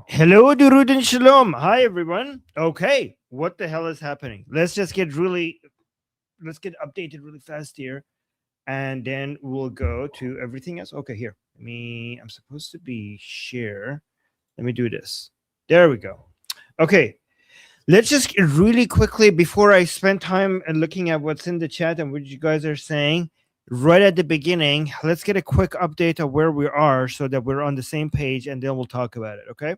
Hello, Durud and Shalom. Hi, everyone. Okay, what the hell is happening? Let's get updated really fast here, and then we'll go to everything else. Okay, here. I'm supposed to be share. Let me do this. There we go. Okay, let's just really quickly before I spend time looking at what's in the chat and what you guys are saying. Right at the beginning, let's get a quick update of where we are so that we're on the same page, and then we'll talk about it. Okay.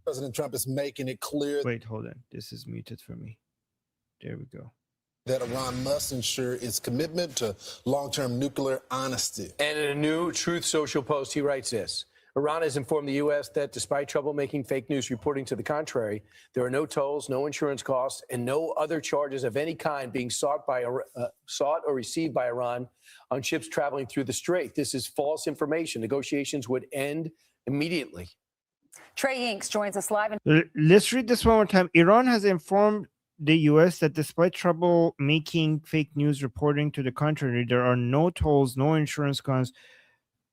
President Trump is making it clear. Wait, hold on. This is muted for me. There we go. That Iran must ensure its commitment to long-term nuclear honesty. And in a new Truth Social post, he writes this. Iran has informed the U.S. that despite troublemaking fake news reporting to the contrary, there are no tolls, no insurance costs, and no other charges of any kind being sought or received by Iran on ships traveling through the Strait. This is false information. Negotiations would end immediately. Trey Inks joins us live. Let's read this one more time. Iran has informed the U.S. that despite trouble making fake news reporting to the contrary, there are no tolls, no insurance costs,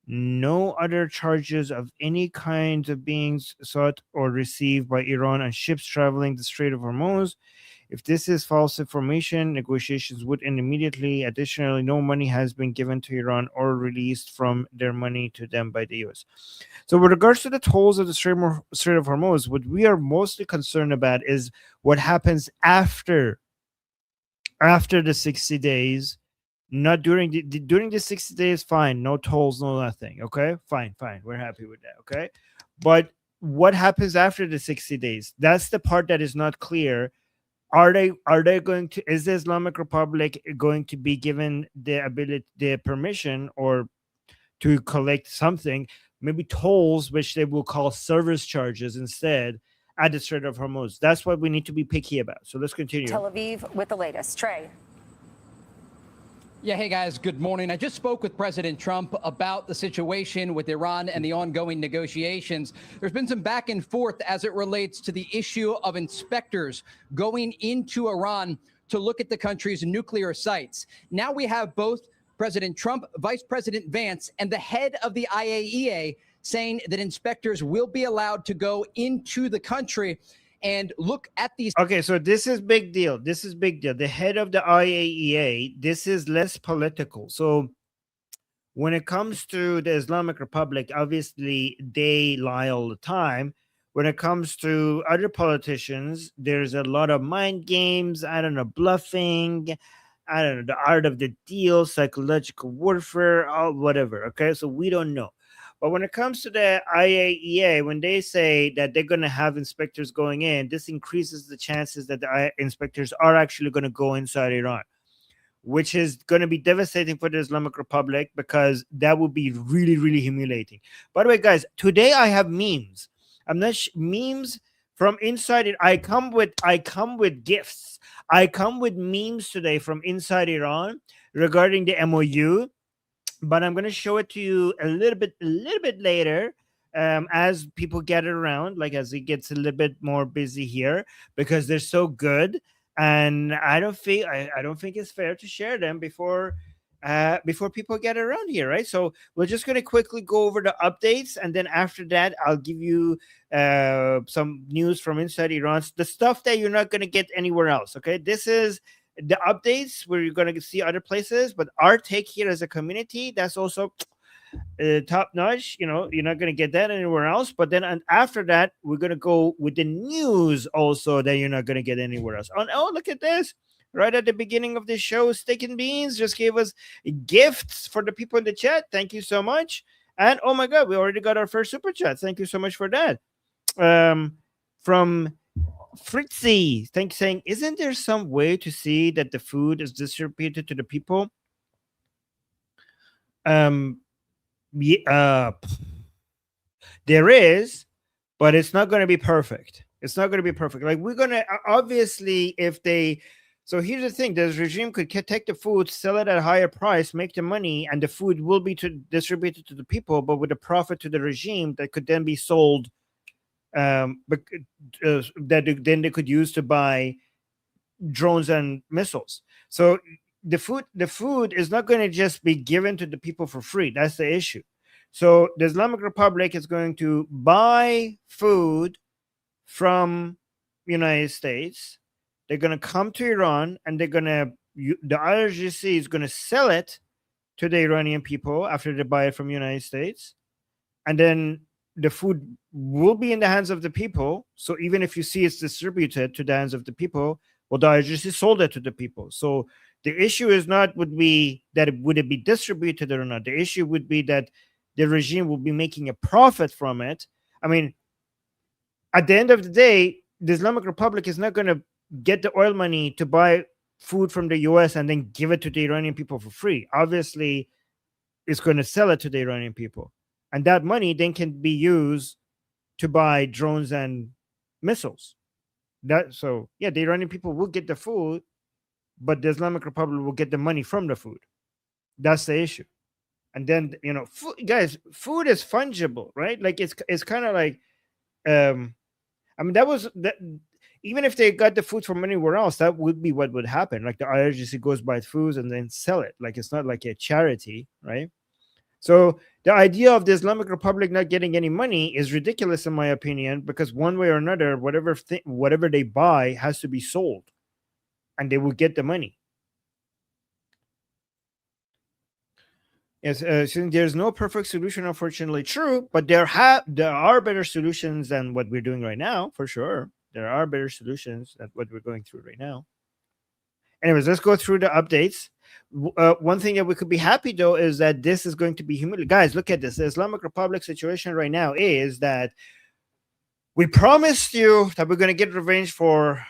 no other charges of any kind of being sought or received by Iran on ships traveling the Strait of Hormuz. If this is false information, negotiations would end immediately. Additionally, no money has been given to Iran or released from their money to them by the U.S. So with regards to the tolls of the Strait of Hormuz, what we are mostly concerned about is what happens after the 60 days. Not during the 60 days, fine. No tolls, no nothing. Okay, fine. We're happy with that. Okay, but what happens after the 60 days? That's the part that is not clear. Are they going to, is the Islamic Republic going to be given the permission or to collect something, maybe tolls, which they will call service charges instead at the Strait of Hormuz? That's what we need to be picky about. So let's continue. Tel Aviv with the latest. Trey. Yeah, hey guys, good morning. I just spoke with President Trump about the situation with Iran and the ongoing negotiations. There's been some back and forth as it relates to the issue of inspectors going into Iran to look at the country's nuclear sites. Now we have both President Trump, Vice President Vance, and the head of the IAEA saying that inspectors will be allowed to go into the country and look at these. Okay, so this is big deal. The head of the IAEA, this is less political. So when it comes to the Islamic Republic, obviously they lie all the time. When it comes to other politicians, there's a lot of mind games, bluffing, the art of the deal, psychological warfare, whatever. Okay, so we don't know. But when it comes to the IAEA, when they say that they're going to have inspectors going in, this increases the chances that the inspectors are actually going to go inside Iran, which is going to be devastating for the Islamic Republic because that would be really, really humiliating. By the way, guys, today I have memes. I'm not memes from inside it. I come with gifts. I come with memes today from inside Iran regarding the MOU. But I'm going to show it to you a little bit later as people gather around, like as it gets a little bit more busy here, because they're so good. And I don't think it's fair to share them before people get around here, right? So we're just going to quickly go over the updates, and then after that, I'll give you some news from inside Iran, the stuff that you're not going to get anywhere else. Okay, this is the updates where you're going to see other places, but our take here as a community, that's also top notch. You're not going to get that anywhere else. But then after that, we're going to go with the news also that you're not going to get anywhere else. Oh, look at this. Right at the beginning of this show, Steak and Beans just gave us gifts for the people in the chat. Thank you so much. And oh my God, we already got our first super chat. Thank you so much for that. From Fritzy, thanks, saying, isn't there some way to see that the food is distributed to the people? There is, but it's not going to be perfect. Like, we're going to obviously, so here's the thing: this regime could take the food, sell it at a higher price, make the money, and the food will be distributed to the people, but with a profit to the regime that could then be sold. That then they could use to buy drones and missiles. So the food is not going to just be given to the people for free. That's the issue. So the Islamic Republic is going to buy food from United States. They're going to come to Iran, and the IRGC is going to sell it to the Iranian people after they buy it from United States, and then the food will be in the hands of the people. So even if you see it's distributed to the hands of the people, well, the IRGC sold it to the people. So the issue is not would be that would it be distributed or not. The issue would be that the regime will be making a profit from it. I mean, at the end of the day, the Islamic Republic is not going to get the oil money to buy food from the US and then give it to the Iranian people for free. Obviously, it's going to sell it to the Iranian people. And that money then can be used to buy drones and missiles. So yeah, the Iranian people will get the food, but the Islamic Republic will get the money from the food. That's the issue. And then guys, food is fungible, right? Like it's kind of like, I mean, that was that. Even if they got the food from anywhere else, that would be what would happen. Like the IRGC goes buy foods and then sell it. Like it's not like a charity, right? So the idea of the Islamic Republic not getting any money is ridiculous, in my opinion, because one way or another, whatever they buy has to be sold, and they will get the money. Yes, since there's no perfect solution, unfortunately, true, but there are better solutions than what we're doing right now, for sure. There are better solutions than what we're going through right now. Anyways, let's go through the updates. One thing that we could be happy, though, is that this is going to be humiliating. Guys, look at this. The Islamic Republic situation right now is that we promised you that we're going to get revenge for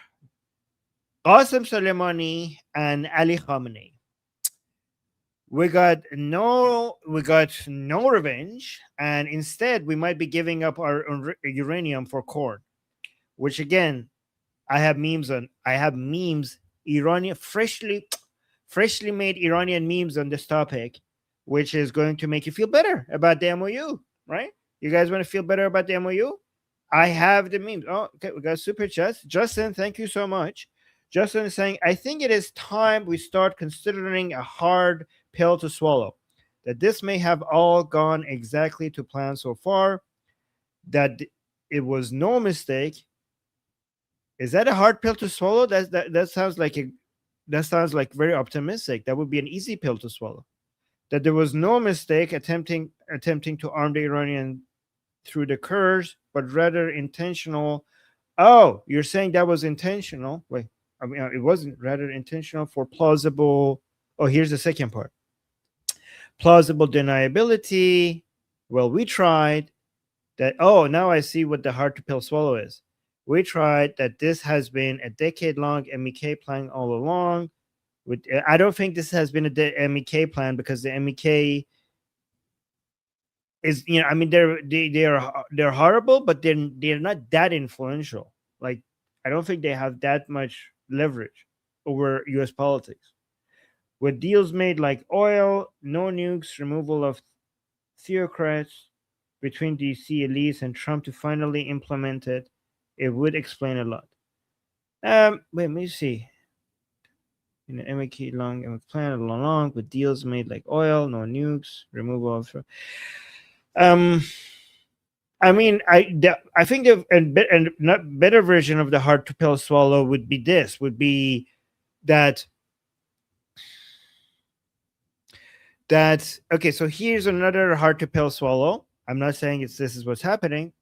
Qasem Soleimani and Ali Khamenei. We got no revenge, and instead we might be giving up our uranium for corn, which again, I have memes on. I have memes, Iranian freshly made Iranian memes on this topic, which is going to make you feel better about the MOU, right? You guys want to feel better about the MOU? I have the memes. Oh, okay, we got super chats. Justin, thank you so much. Justin is saying, I think it is time we start considering a hard pill to swallow. That this may have all gone exactly to plan so far. That it was no mistake. Is that a hard pill to swallow? That sounds like very optimistic. That would be an easy pill to swallow. That there was no mistake attempting to arm the Iranian through the Kurds, but rather intentional. Oh, you're saying that was intentional? Wait, I mean, it wasn't rather intentional for plausible. Oh, here's the second part. Plausible deniability. Well, we tried that. Oh, now I see what the hard to pill swallow is. We tried that. This has been a decade-long MEK plan all along. I don't think this has been a MEK plan, because the MEK is, I mean, they're horrible, but they're not that influential. Like, I don't think they have that much leverage over U.S. politics. With deals made like oil, no nukes, removal of theocrats between DC elites and Trump to finally implement it, it would explain a lot. Wait, let me see. In the MEK long plan along with deals made like oil, no nukes, removal of. I mean, I think the not better version of the hard to pill swallow would be this. Would be that. Okay, so here's another hard to pill swallow. I'm not saying this is what's happening.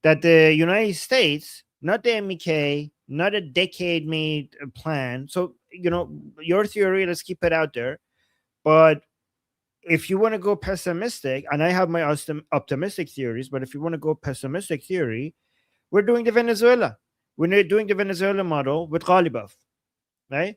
That the United States, not the MEK, not a decade-made plan. So, your theory, let's keep it out there. But if you want to go pessimistic, and I have my optimistic theories, but if you want to go pessimistic theory, we're doing the Venezuela. We're doing the Venezuela model with Ghalibaf, right?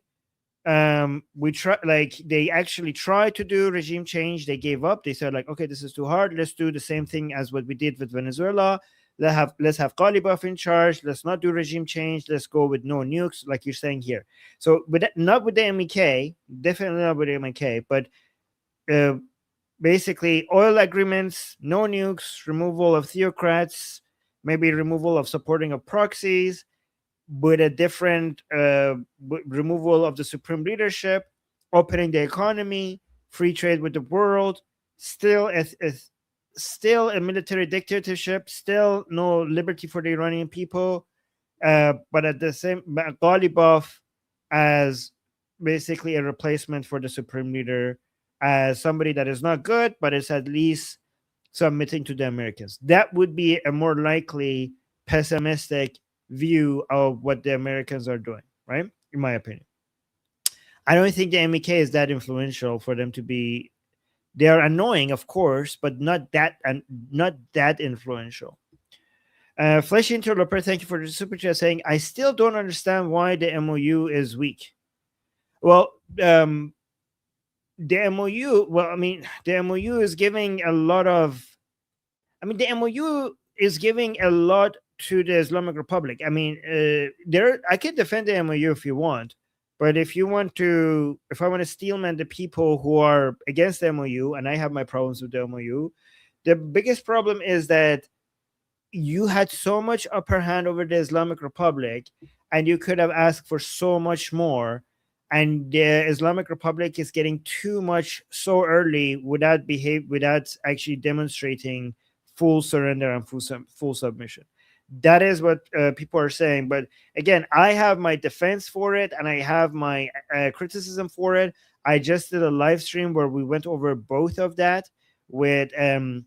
We try, like, they actually tried to do regime change. They gave up. They said, like, okay, this is too hard. Let's do the same thing as what we did with Venezuela. Let's have Ghalibaf in charge. Let's not do regime change. Let's go with no nukes, like you're saying here. So, not with the MEK, definitely not with the MEK, but basically oil agreements, no nukes, removal of theocrats, maybe removal of supporting of proxies, with a different removal of the supreme leadership, opening the economy, free trade with the world, still still a military dictatorship, still no liberty for the Iranian people. But at the same, Ghalibaf as basically a replacement for the supreme leader, as somebody that is not good, but is at least submitting to the Americans. That would be a more likely pessimistic view of what the Americans are doing, right? In my opinion. I don't think the MEK is that influential for them to be. They are annoying, of course, but not that influential. Flesh Interloper, thank you for the super chat saying, I still don't understand why the MOU is weak. Well, the MOU, the MOU is giving a lot of, the MOU is giving a lot to the Islamic Republic. I can defend the MOU if you want, but if I want to steelman the people who are against the MOU, and I have my problems with the MOU, the biggest problem is that you had so much upper hand over the Islamic Republic, and you could have asked for so much more. And the Islamic Republic is getting too much so early without actually demonstrating full surrender and full submission. That is what people are saying. But again, I have my defense for it, and I have my criticism for it. I just did a live stream where we went over both of that with an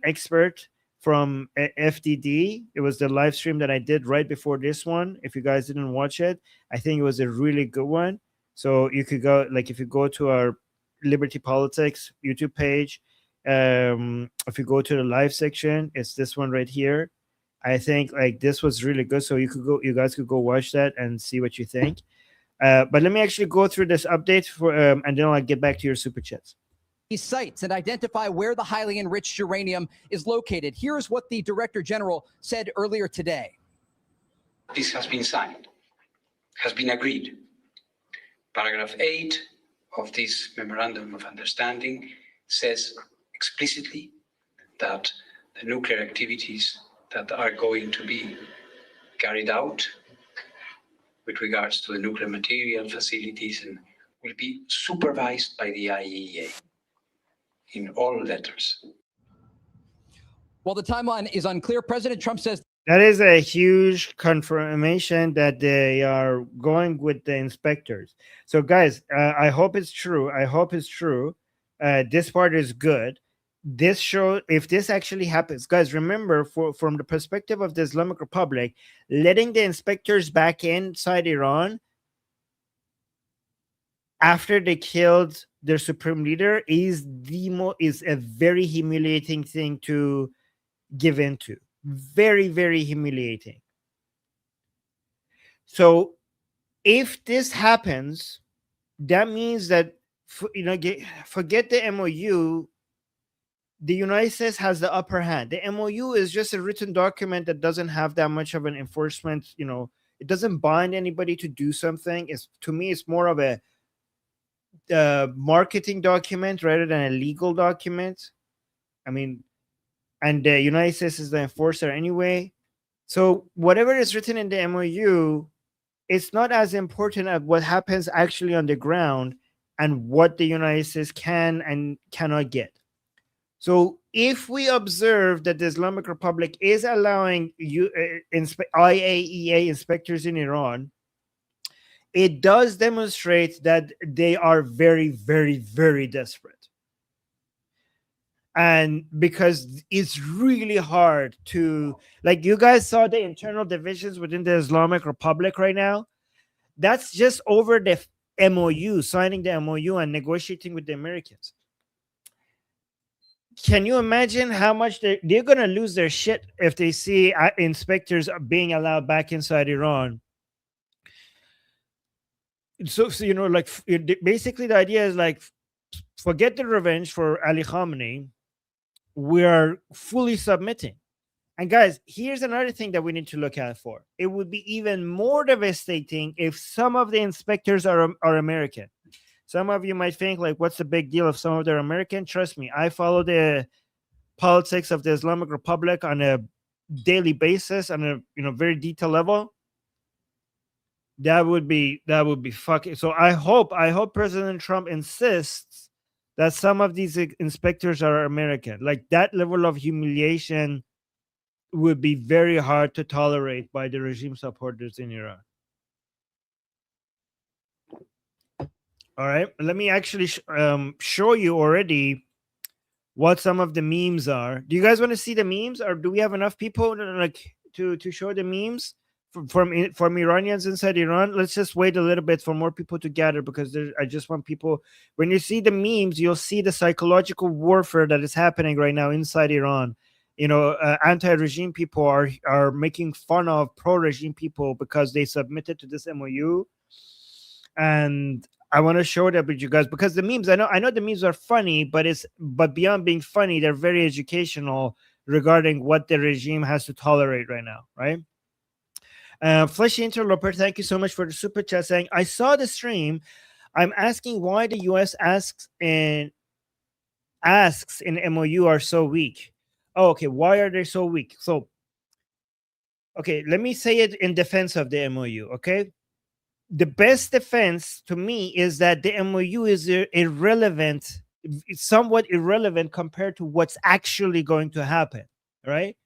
expert from FDD. It was the live stream that I did right before this one. If you guys didn't watch it, I think it was a really good one. So you could go, if you go to our Liberty Politics YouTube page, if you go to the live section, it's this one right here. I think this was really good. So you guys could go watch that and see what you think. But let me actually go through this update and then I'll get back to your super chats. These sites and identify where the highly enriched uranium is located. Here's what the Director General said earlier today. This has been signed, has been agreed. Paragraph 8 of this Memorandum of Understanding says explicitly that the nuclear activities that are going to be carried out with regards to the nuclear material facilities and will be supervised by the IAEA. In all letters. While the timeline is unclear, President Trump says that is a huge confirmation that they are going with the inspectors. So, guys, I hope it's true. This part is good. This show, if this actually happens, guys, remember, from the perspective of the Islamic Republic, letting the inspectors back inside Iran after they killed their supreme leader is a very humiliating thing to give into. Very, very humiliating. So if this happens, that means that forget the MOU. The United States has the upper hand. The MOU is just a written document that doesn't have that much of an enforcement. It doesn't bind anybody to do something. To me, it's more of a marketing document rather than a legal document. And the United States is the enforcer anyway. So whatever is written in the MOU, it's not as important as what happens actually on the ground and what the United States can and cannot get. So if we observe that the Islamic Republic is allowing IAEA inspectors in Iran, it does demonstrate that they are very, very, very desperate. And because it's really hard to, you guys saw the internal divisions within the Islamic Republic right now. That's just over the MOU, signing the MOU and negotiating with the Americans. Can you imagine how much they're going to lose their shit if they see inspectors being allowed back inside Iran? So basically the idea is forget the revenge for Ali Khamenei. We are fully submitting. And guys, here's another thing that we need to look out for. It would be even more devastating if some of the inspectors are American. Some of you might think, what's the big deal if some of them are American? Trust me, I follow the politics of the Islamic Republic on a daily basis, on a very detailed level. That would be fucking. So I hope President Trump insists that some of these inspectors are American. Like that level of humiliation would be very hard to tolerate by the regime supporters in Iran. All right, let me actually show you already what some of the memes are. Do you guys want to see the memes, or do we have enough people like to show the memes from Iranians inside Iran? Let's just wait a little bit for more people to gather, because I just want people. When you see the memes, you'll see the psychological warfare that is happening right now inside Iran. You know, anti-regime people are making fun of pro-regime people because they submitted to this MOU, and I want to show that with you guys, because the memes, I know the memes are funny, but beyond being funny, they're very educational regarding what the regime has to tolerate right now, right? Fleshy Interloper, thank you so much for the super chat saying, I saw the stream. I'm asking why the US asks in MOU are so weak. Oh, okay. Why are they so weak? So, okay, let me say it in defense of the MOU, okay? The best defense to me is that the MOU is irrelevant, it's somewhat irrelevant compared to what's actually going to happen, right?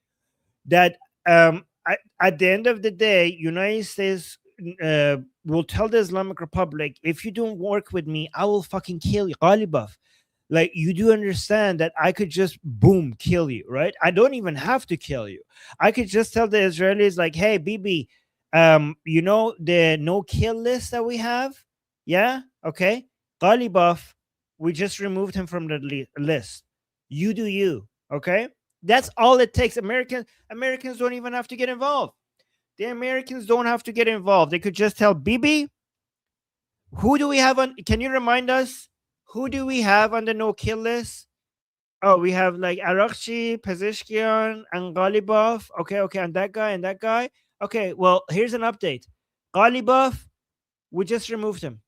That at the end of the day, United States will tell the Islamic Republic, if you don't work with me, I will fucking kill you. Ghalibaf. Like, you do understand that I could just boom kill you, right? I don't even have to kill you. I could just tell the Israelis like, hey, Bibi, you know the no kill list that we have? Yeah, okay. Ghalibaf, we just removed him from the list. You do you, okay? That's all it takes. Americans don't even have to get involved. The Americans don't have to get involved. They could just tell Bibi, who do we have on? Can you remind us? Who do we have on the no kill list? Oh, we have like Arakchi, Pezeshkian, and Ghalibaf. Okay, and that guy. Okay, well, here's an update. Ghalibaf, we just removed him.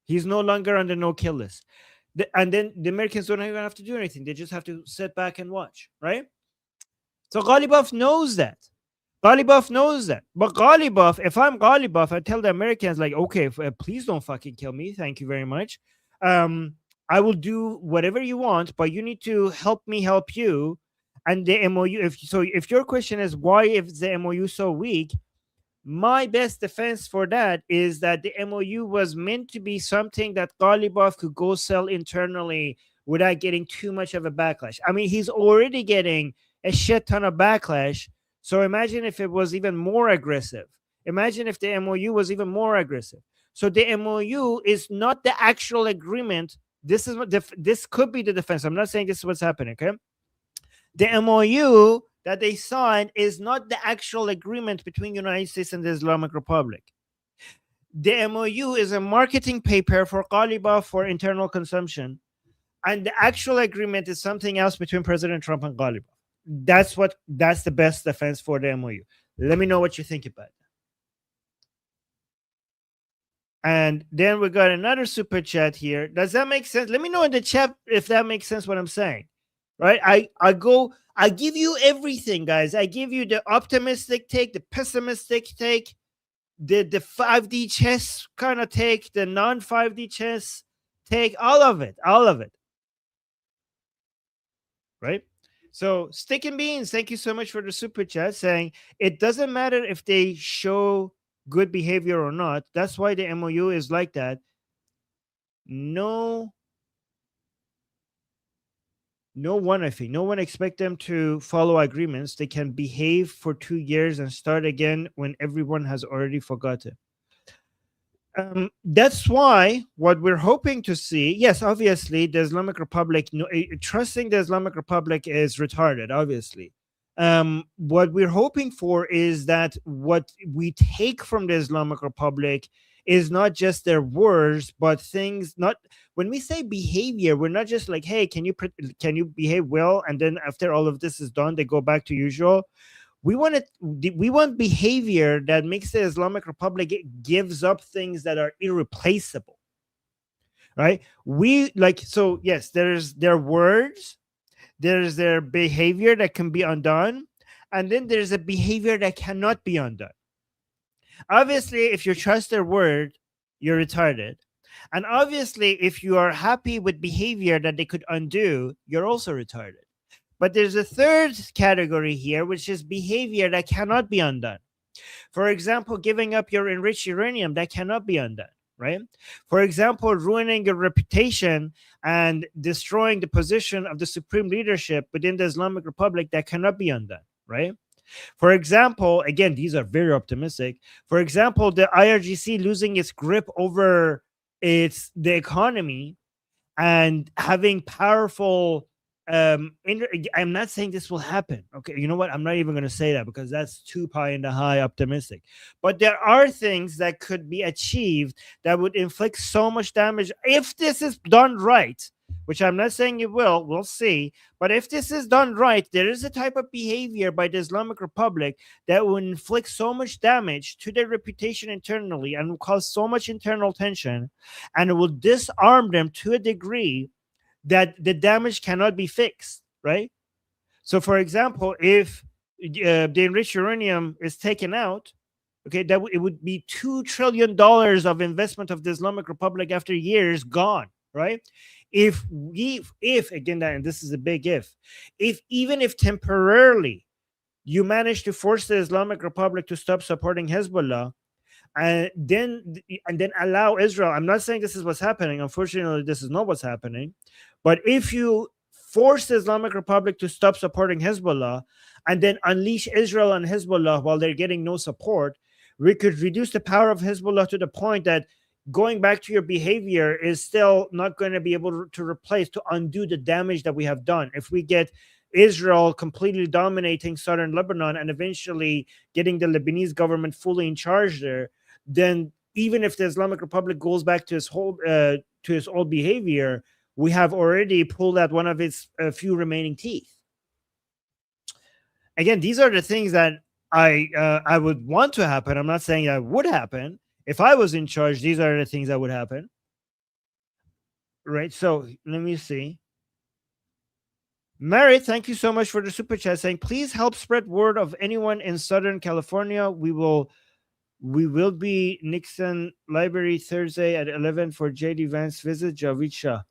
He's no longer on the no kill list. And then the Americans don't even have to do anything. They just have to sit back and watch, right? So Ghalibaf knows that. But Ghalibaf, if I'm Ghalibaf, I tell the Americans, like, okay, please don't fucking kill me. Thank you very much. I will do whatever you want, but you need to help me help you. And the MOU, if your question is why is the MOU so weak, my best defense for that is that the MOU was meant to be something that Ghalibaf could go sell internally without getting too much of a backlash. I mean, he's already getting a shit ton of backlash. So imagine if it was even more aggressive. Imagine if the MOU was even more aggressive. So the MOU is not the actual agreement. This is what this could be the defense. I'm not saying this is what's happening, okay? The MOU that they signed is not the actual agreement between United States and the Islamic Republic. The MOU is a marketing paper for Ghalibaf for internal consumption, and the actual agreement is something else between President Trump and Ghalibaf. That's the best defense for the MOU. Let me know what you think about it. And then we got another super chat here. Does that make sense? Let me know in the chat if that makes sense what I'm saying. Right? I give you everything, guys. I give you the optimistic take, the pessimistic take, the 5D chess kind of take, the non-5D chess take, all of it. Right? So, Stick and Beans, thank you so much for the super chat saying it doesn't matter if they show good behavior or not. That's why the MOU is like that. No one expect them to follow agreements. They can behave for 2 years and start again when everyone has already forgotten. That's why what we're hoping to see, yes, obviously the Islamic Republic, trusting the Islamic Republic is retarded, obviously. What we're hoping for is that what we take from the Islamic Republic is not just their words, but things. Not when we say behavior, we're not just like, hey, can you behave well, and then after all of this is done, they go back to usual. We want behavior that makes the Islamic Republic gives up things that are irreplaceable, right? Yes, there's their words, there's their behavior that can be undone, and then there's a behavior that cannot be undone. Obviously, if you trust their word, you're retarded. And obviously, if you are happy with behavior that they could undo, you're also retarded. But there's a third category here, which is behavior that cannot be undone. For example, giving up your enriched uranium, that cannot be undone, right? For example, ruining your reputation and destroying the position of the supreme leadership within the Islamic Republic, that cannot be undone, right? For example, again, these are very optimistic. For example, the IRGC losing its grip over the economy and having powerful I'm not saying this will happen. Okay, you know what? I'm not even going to say that because that's too pie in the high optimistic. But there are things that could be achieved that would inflict so much damage if this is done right, which I'm not saying it will. We'll see. But if this is done right, there is a type of behavior by the Islamic Republic that will inflict so much damage to their reputation internally and will cause so much internal tension, and it will disarm them to a degree that the damage cannot be fixed, right? So, for example, if the enriched uranium is taken out, okay, it would be $2 trillion of investment of the Islamic Republic after years gone, right? If again, and this is a big even if temporarily you manage to force the Islamic Republic to stop supporting Hezbollah, and then allow Israel. I'm not saying this is what's happening. Unfortunately, this is not what's happening. But if you force the Islamic Republic to stop supporting Hezbollah and then unleash Israel and Hezbollah while they're getting no support, we could reduce the power of Hezbollah to the point that going back to your behavior is still not going to be able to undo the damage that we have done. If we get Israel completely dominating southern Lebanon and eventually getting the Lebanese government fully in charge there, then even if the Islamic Republic goes back to its old behavior, we have already pulled out one of its few remaining teeth. Again, these are the things that I would want to happen. I'm not saying that would happen. If I was in charge, these are the things that would happen. Right? So let me see. Mary, thank you so much for the super chat saying, please help spread word of anyone in Southern California. We will be Nixon Library Thursday at 11 for JD Vance visit. Javid Shah.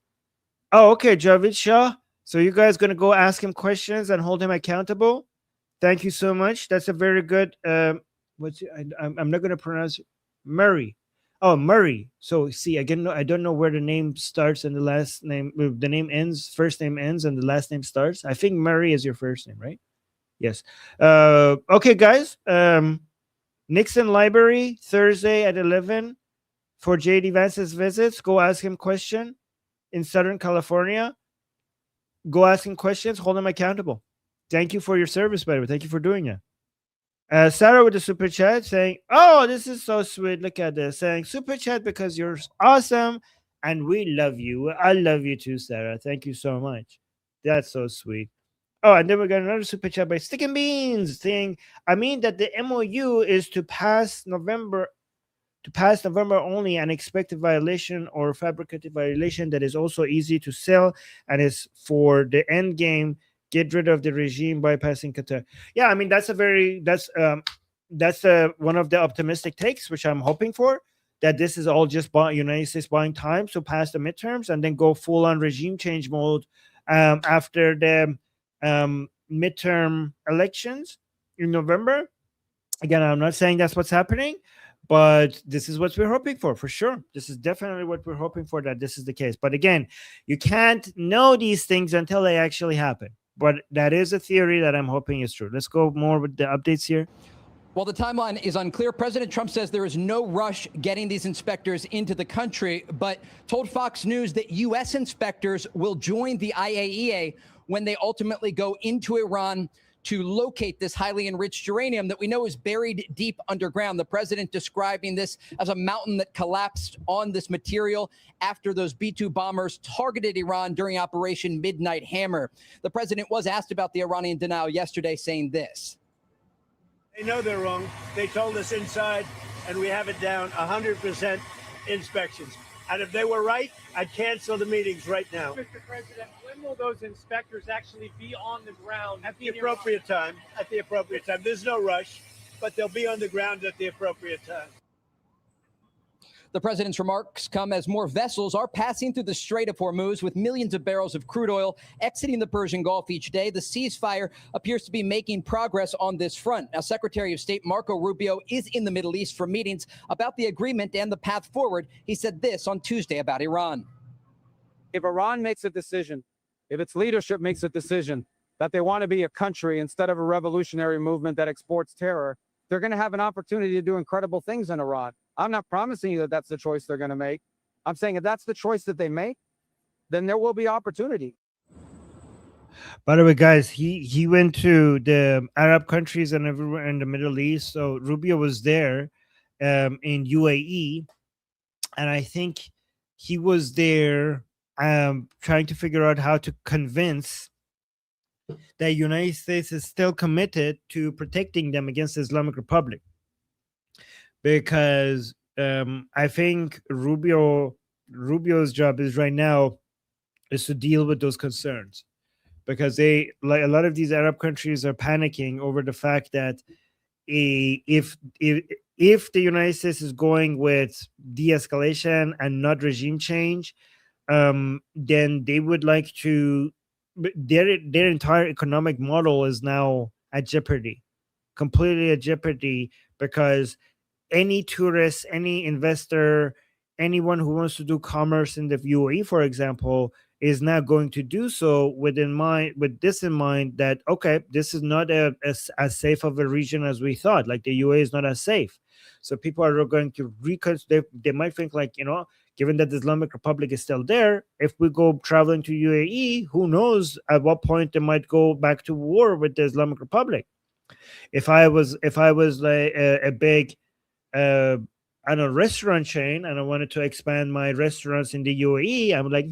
Oh, okay, Javid Shah. So you guys going to go ask him questions and hold him accountable? Thank you so much. That's a very good, I'm not going to pronounce Murray. Oh, Murray. So see, again, I don't know where the name starts and the last name, the name ends, first name ends and the last name starts. I think Murray is your first name, right? Yes. Okay, guys. Nixon Library, Thursday at 11 for JD Vance's visits. Go ask him question in Southern California. Go ask him questions. Hold him accountable. Thank you for your service, by the way. Thank you for doing it. Sarah with the super chat saying, oh, this is so sweet. Look at this. Saying, super chat because you're awesome and we love you. I love you too, Sarah. Thank you so much. That's so sweet. Oh, and then we got another super chat by Stick and Beans saying, I mean that the MOU is to pass November only an expected violation or fabricated violation that is also easy to sell and is for the end game. Get rid of the regime bypassing Qatar. Yeah, I mean that's one of the optimistic takes, which I'm hoping for. That this is all just United States buying time to pass the midterms and then go full on regime change mode after the midterm elections in November. Again, I'm not saying that's what's happening, but this is what we're hoping for sure. This is definitely what we're hoping for, that this is the case. But again, you can't know these things until they actually happen. But that is a theory that I'm hoping is true. Let's go more with the updates here. Well, the timeline is unclear. President Trump says there is no rush getting these inspectors into the country, but told Fox News that U.S. inspectors will join the IAEA when they ultimately go into Iran to locate this highly enriched uranium that we know is buried deep underground. The president describing this as a mountain that collapsed on this material after those B-2 bombers targeted Iran during Operation Midnight Hammer. The president was asked about the Iranian denial yesterday, saying this. They know they're wrong. They told us inside, and we have it down 100% inspections. And if they were right, I'd cancel the meetings right now. Mr. President, when will those inspectors actually be on the ground? At the appropriate time. At the appropriate time. There's no rush, but they'll be on the ground at the appropriate time. The president's remarks come as more vessels are passing through the Strait of Hormuz with millions of barrels of crude oil exiting the Persian Gulf each day. The ceasefire appears to be making progress on this front. Now, Secretary of State Marco Rubio is in the Middle East for meetings about the agreement and the path forward. He said this on Tuesday about Iran. If Iran makes a decision, if its leadership makes a decision that they want to be a country instead of a revolutionary movement that exports terror, they're going to have an opportunity to do incredible things in Iran. I'm not promising you that that's the choice they're going to make. I'm saying if that's the choice that they make, then there will be opportunity. By the way, guys, he went to the Arab countries and everywhere in the Middle East. So Rubio was there in UAE, and I think he was there trying to figure out how to convince the United States is still committed to protecting them against the Islamic Republic, because I think Rubio's job is right now is to deal with those concerns, because they, like a lot of these Arab countries, are panicking over the fact that if the United States is going with de-escalation and not regime change, then they would like to. Their entire economic model is now at jeopardy, completely at jeopardy, because any tourist, any investor, anyone who wants to do commerce in the UAE, for example, is now going to do so with this in mind, that okay, this is not as safe of a region as we thought. Like the UAE is not as safe, so people are going to they might think, like, given that the Islamic Republic is still there, if we go traveling to UAE, who knows at what point they might go back to war with the Islamic Republic. If I was like a big I don't know, restaurant chain, and I wanted to expand my restaurants in the UAE, I'm like,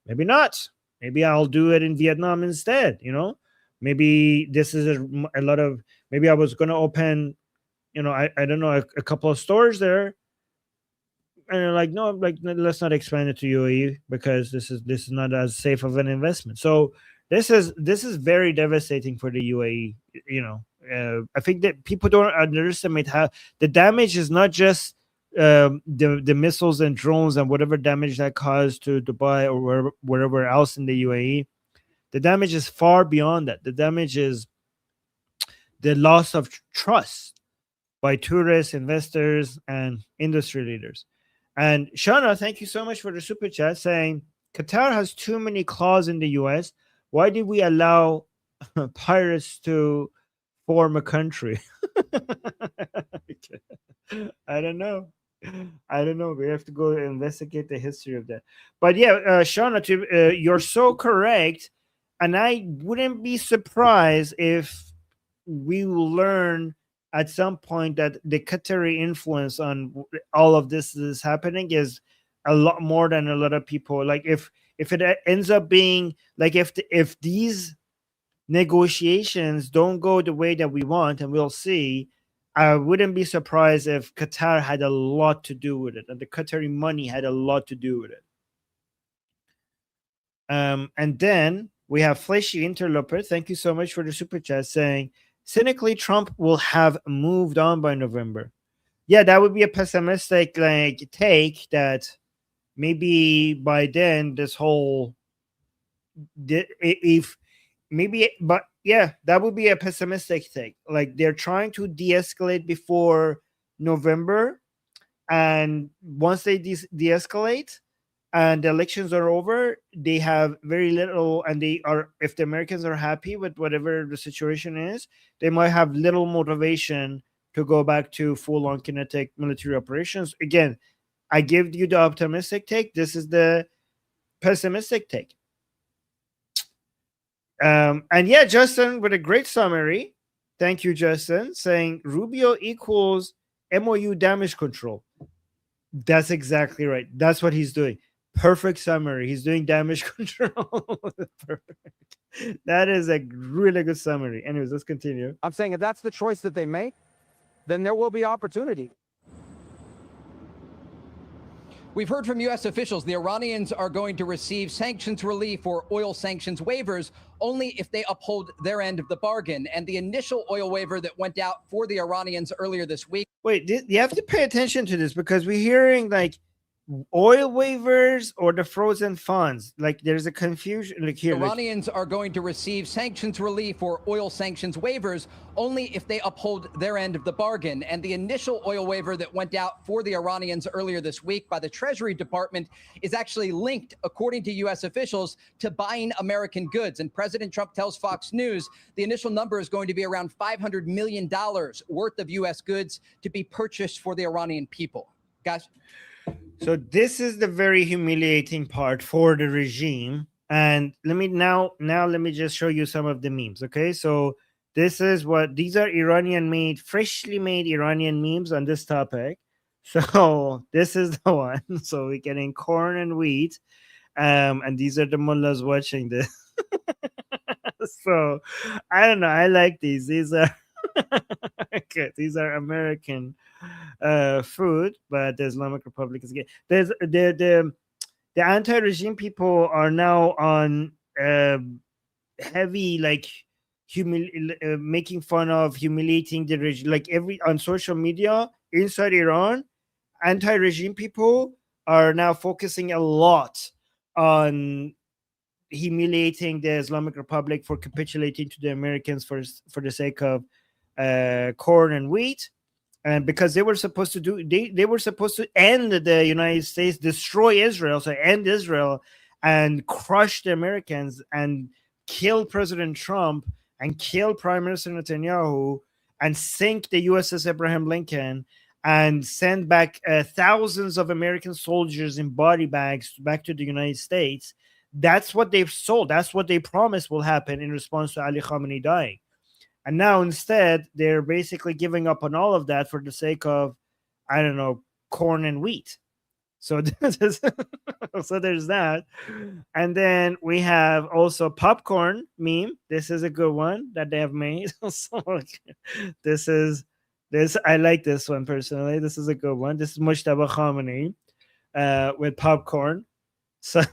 maybe not. Maybe I'll do it in Vietnam instead. Maybe this is a lot of. Maybe I was going to open, I don't know, a couple of stores there. And they're like, no, like, let's not expand it to UAE because this is not as safe of an investment. So this is very devastating for the UAE. I think that people don't underestimate how the damage is not just the missiles and drones and whatever damage that caused to Dubai or wherever else in the UAE. The damage is far beyond that. The damage is the loss of trust by tourists, investors, and industry leaders. And Shauna, thank you so much for the super chat, saying Qatar has too many claws in the US. Why did we allow pirates to form a country? I don't know. We have to go investigate the history of that. But yeah, Shauna, you're so correct. And I wouldn't be surprised if we will learn at some point that the Qatari influence on all of this is happening is a lot more than a lot of people. Like if it ends up being like if these negotiations don't go the way that we want, and we'll see, I wouldn't be surprised if Qatar had a lot to do with it, and the Qatari money had a lot to do with it. And then we have Fleshy Interloper. Thank you so much for the super chat, saying cynically, Trump will have moved on by November. Yeah, that would be a pessimistic take, that maybe by then this whole that would be a pessimistic take. Like, they're trying to de-escalate before November, and once they de-escalate and the elections are over, they have very little, and if the Americans are happy with whatever the situation is, they might have little motivation to go back to full-on kinetic military operations. Again, I give you the optimistic take. This is the pessimistic take. And yeah, Justin with a great summary. Thank you, Justin, saying Rubio equals MOU damage control. That's exactly right. That's what he's doing. Perfect summary. He's doing damage control. Perfect. That is a really good summary. Anyways, let's continue. I'm saying if that's the choice that they make, then there will be opportunity. We've heard from U.S. officials the Iranians are going to receive sanctions relief or oil sanctions waivers only if they uphold their end of the bargain. And the initial oil waiver that went out for the Iranians earlier this week. Wait, you have to pay attention to this because we're hearing like oil waivers or the frozen funds. Like there's a confusion. Like here, Iranians are going to receive sanctions relief or oil sanctions waivers only if they uphold their end of the bargain. And the initial oil waiver that went out for the Iranians earlier this week by the Treasury Department is actually linked, according to U.S. officials, to buying American goods. And President Trump tells Fox News the initial number is going to be around $500 million worth of U.S. goods to be purchased for the Iranian people. Guys. So this is the very humiliating part for the regime. And let me just show you some of the memes. Okay, so these are freshly made Iranian memes on this topic. So this is the one. So we're getting corn and wheat. And these are the mullahs watching this. So I don't know. I like these. These are good. These are American food, but the Islamic Republic is good. There's the anti-regime people are now on heavy like making fun of humiliating the regime, like on social media inside Iran. Anti-regime people are now focusing a lot on humiliating the Islamic Republic for capitulating to the Americans for the sake of corn and wheat. And because they were supposed to end the United States, destroy Israel, so end Israel and crush the Americans and kill President Trump and kill Prime Minister Netanyahu and sink the USS Abraham Lincoln and send back thousands of American soldiers in body bags back to the United States. That's what they've sold. That's what they promised will happen in response to Ali Khamenei dying. And now instead, they're basically giving up on all of that for the sake of, I don't know, corn and wheat. So, so there's that. And then we have also popcorn meme. This is a good one that they have made. So I like this one personally. This is a good one. This is Mujtaba Khamenei with popcorn. So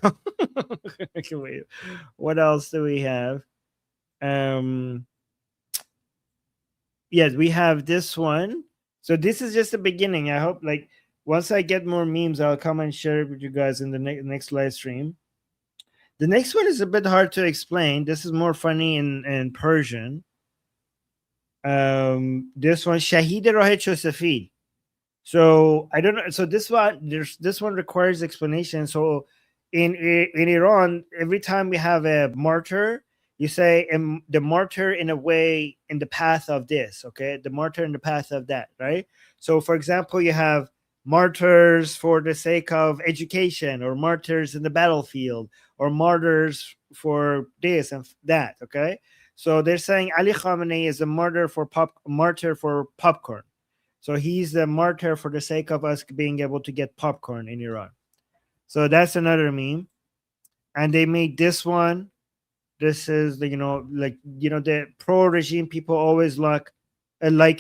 wait, what else do we have? Yes, we have this one. So this is just the beginning. I hope like once I get more memes, I'll come and share it with you guys in the next live stream. The next one is a bit hard to explain. This is more funny in Persian. This one, Shahid Rahe Chosafid. So I don't know. So this one requires explanation. So in Iran, every time we have a martyr, you say the martyr in a way in the path of this, okay? The martyr in the path of that, right? So, for example, you have martyrs for the sake of education, or martyrs in the battlefield, or martyrs for this and that, okay? So they're saying Ali Khamenei is a martyr for popcorn. So he's the martyr for the sake of us being able to get popcorn in Iran. So that's another meme. And they made this one. This is the pro-regime people always like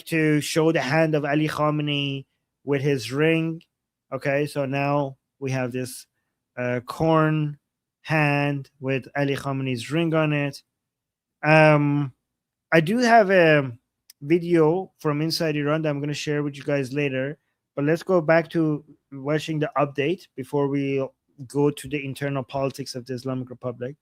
to show the hand of Ali Khamenei with his ring. Okay, so now we have this corn hand with Ali Khamenei's ring on it. I do have a video from inside Iran that I'm going to share with you guys later. But let's go back to watching the update before we go to the internal politics of the Islamic Republic.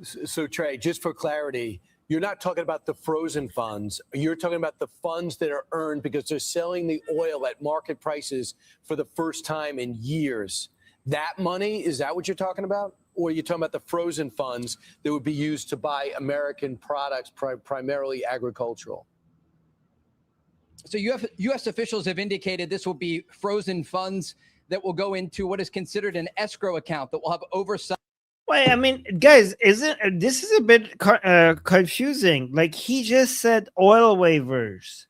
So, Trey, just for clarity, you're not talking about the frozen funds. You're talking about the funds that are earned because they're selling the oil at market prices for the first time in years. That money, is that what you're talking about? Or are you talking about the frozen funds that would be used to buy American products, primarily agricultural? So U.S. officials have indicated this will be frozen funds that will go into what is considered an escrow account that will have oversight. Wait, I mean, guys, this is a bit confusing. Like, he just said oil waivers,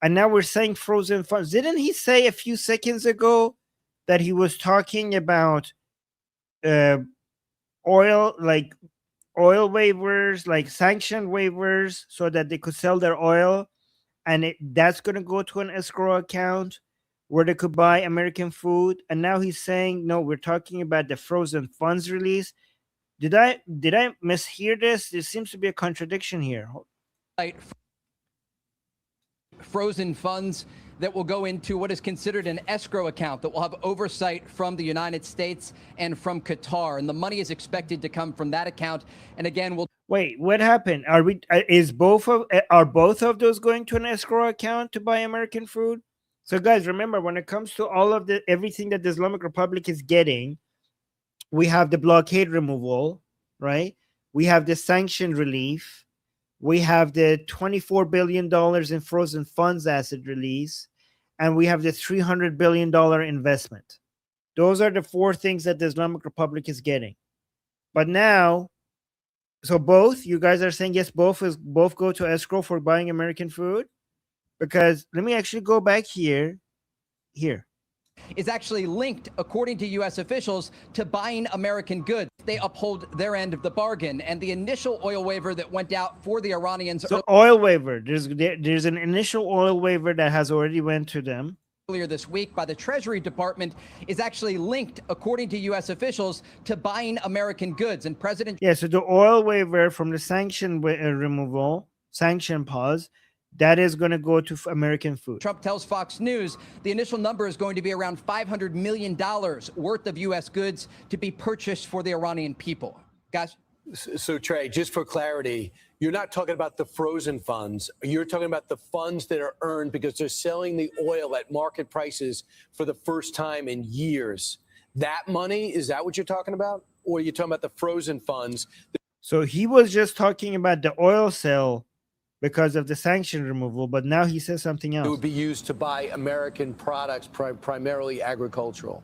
and now we're saying frozen funds. Didn't he say a few seconds ago that he was talking about oil waivers, like sanction waivers, so that they could sell their oil, and that's going to go to an escrow account where they could buy American food, and now he's saying no, we're talking about the frozen funds release. Did I mishear this? There seems to be a contradiction here. Frozen funds that will go into what is considered an escrow account that will have oversight from the United States and from Qatar, and the money is expected to come from that account. And again, we'll wait. What happened? Are both of those going to an escrow account to buy American food? So, guys, remember, when it comes to all of everything that the Islamic Republic is getting, we have the blockade removal, right? We have the sanction relief. We have the $24 billion in frozen funds asset release. And we have the $300 billion investment. Those are the four things that the Islamic Republic is getting. But now, so both, you guys are saying, yes, both go to escrow for buying American food? Because let me actually go back here. Is actually linked, according to U.S. officials, to buying American goods. They uphold their end of the bargain. And the initial oil waiver that went out for the Iranians. So oil waiver, there's an initial oil waiver that has already went to them earlier this week by the Treasury Department is actually linked, according to U.S. officials, to buying American goods. And President. Yeah, so the oil waiver from the sanction sanction pause, that is going to go to American food. Trump tells Fox News the initial number is going to be around $500 million worth of U.S. goods to be purchased for the Iranian people. Guys? So, Trey, just for clarity, you're not talking about the frozen funds. You're talking about the funds that are earned because they're selling the oil at market prices for the first time in years. That money, is that what you're talking about? Or are you talking about the frozen funds? So he was just talking about the oil sale because of the sanction removal, but now he says something else. It would be used to buy American products, primarily agricultural.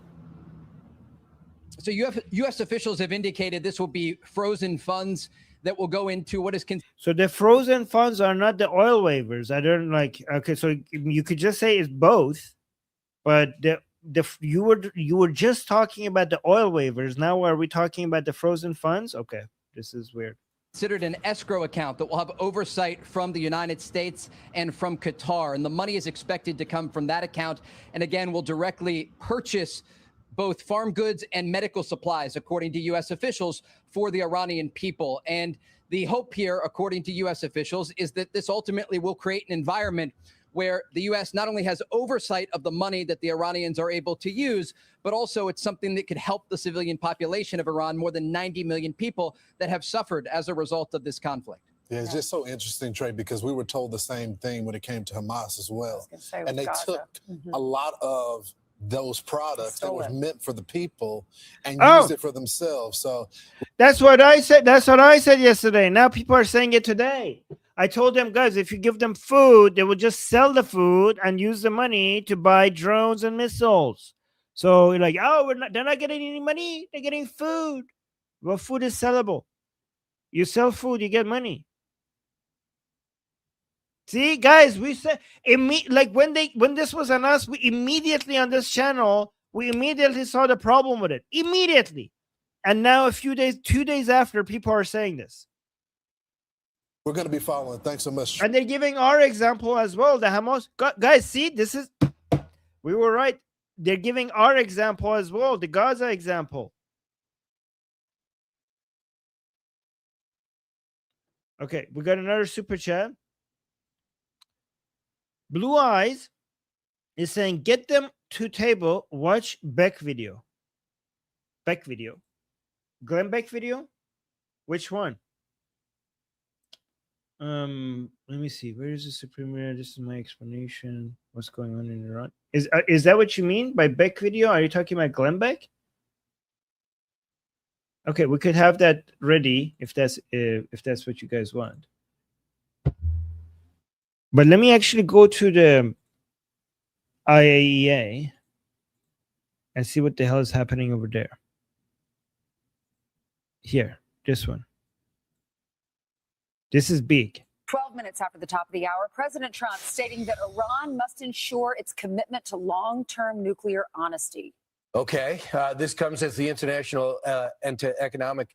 So U.S. officials have indicated this will be frozen funds that will go into what is. So the frozen funds are not the oil waivers. I don't like. Okay, so you could just say it's both, but you were just talking about the oil waivers. Now are we talking about the frozen funds? Okay, this is weird. Considered an escrow account that will have oversight from the United States and from Qatar. And the money is expected to come from that account. And again, will directly purchase both farm goods and medical supplies, according to U.S. officials, for the Iranian people. And the hope here, according to U.S. officials, is that this ultimately will create an environment where the U.S. not only has oversight of the money that the Iranians are able to use, but also it's something that could help the civilian population of Iran, more than 90 million people that have suffered as a result of this conflict. Yeah, it's just so interesting, Trey, because we were told the same thing when it came to Hamas as well. And they took a lot of those products that was meant for the people and used it for themselves. So that's what I said. That's what I said yesterday. Now people are saying it today. I told them, guys, if you give them food, they will just sell the food and use the money to buy drones and missiles. So you're like, oh, they're not getting any money. They're getting food. Well, food is sellable. You sell food, you get money. See, guys, we said like when this was announced, we immediately on this channel, we immediately saw the problem with it. Immediately. And now 2 days after, people are saying this. We're going to be following. Thanks so much. And they're giving our example as well. The Hamas guys, see, we were right. They're giving our example as well, the Gaza example. Okay, we got another super chat. Blue Eyes is saying, get them to table, watch Beck video. Beck video. Glenn Beck video? Which one? Let me see. Where is the Supreme? This is my explanation. What's going on in Iran? Is that what you mean by Beck video? Are you talking about Glenn Beck? Okay, we could have that ready if that's what you guys want. But let me actually go to the IAEA and see what the hell is happening over there. Here, this one. This is big. 12 minutes after the top of the hour, President Trump stating that Iran must ensure its commitment to long-term nuclear honesty. Okay, this comes as the international and to economic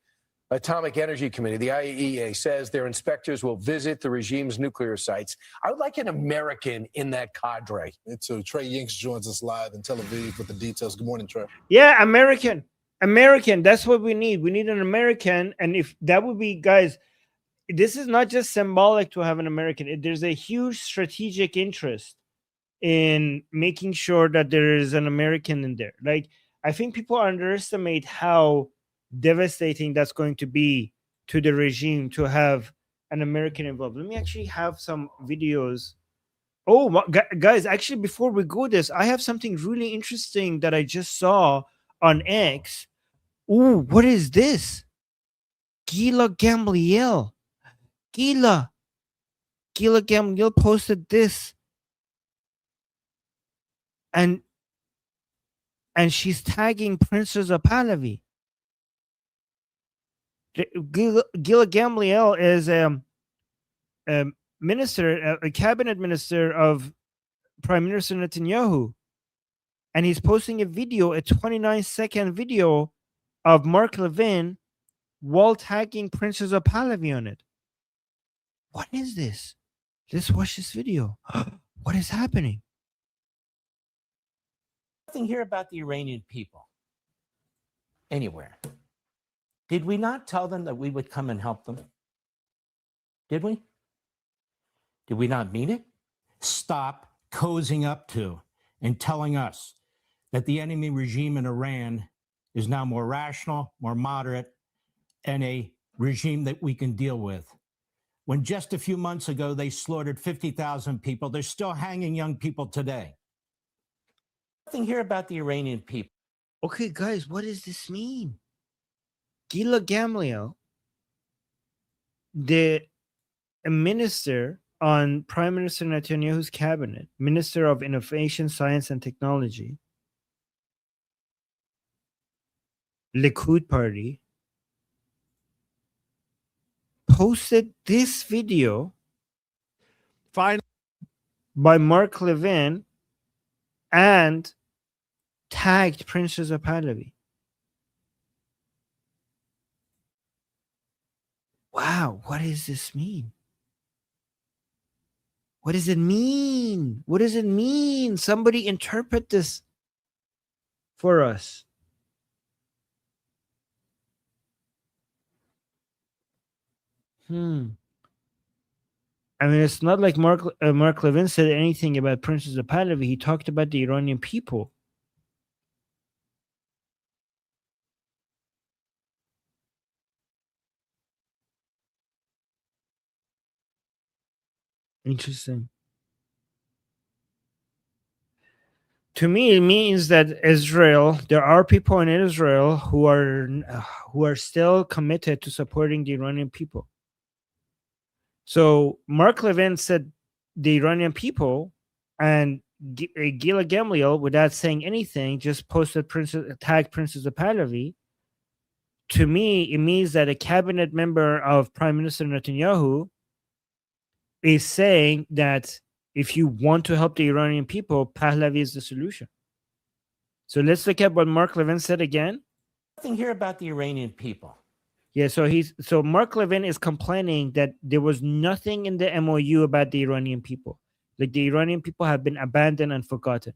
Atomic Energy Committee, the IAEA, says their inspectors will visit the regime's nuclear sites. I would like an American in that cadre. Me too. Trey Yinks joins us live in Tel Aviv with the details. Good morning, Trey. Yeah, American. That's what we need. We need an American. And if that would be, guys, this is not just symbolic to have an American. There's a huge strategic interest in making sure that there is an American in there. Like, I think people underestimate how devastating that's going to be to the regime to have an American involved. Let me actually have some videos. Oh, guys, actually, before we go this, I have something really interesting that I just saw on X. Ooh, what is this? Gila Gamliel. Gila Gamliel posted this. And she's tagging Princess of Pahlavi. Gila Gamliel is a minister, a cabinet minister of Prime Minister Netanyahu. And he's posting a video, a 29-second video of Mark Levin while tagging Princess of Pahlavi on it. What is this? Let's watch this video. What is happening? Nothing here about the Iranian people anywhere. Did we not tell them that we would come and help them? Did we? Did we not mean it? Stop cozying up to and telling us that the enemy regime in Iran is now more rational, more moderate, and a regime that we can deal with. When just a few months ago, they slaughtered 50,000 people, they're still hanging young people today. Nothing here about the Iranian people. Okay, guys, what does this mean? Gila Gamliel, a minister on Prime Minister Netanyahu's cabinet, Minister of Innovation, Science, and Technology, Likud Party, posted this video by Mark Levin and tagged Princess of Pahlavi. Wow, what does this mean? What does it mean? What does it mean? Somebody interpret this for us. I mean, it's not like Mark Levin said anything about Princess of Pahlavi. He talked about the Iranian people. Interesting. To me, it means that there are people in Israel who are still committed to supporting the Iranian people. So Mark Levin said the Iranian people, and Gila Gamliel, without saying anything, just tagged Princess of Pahlavi. To me, it means that a cabinet member of Prime Minister Netanyahu is saying that if you want to help the Iranian people, Pahlavi is the solution. So let's look at what Mark Levin said again. Nothing here about the Iranian people. Yeah, so Mark Levin is complaining that there was nothing in the MOU about the Iranian people. Like the Iranian people have been abandoned and forgotten.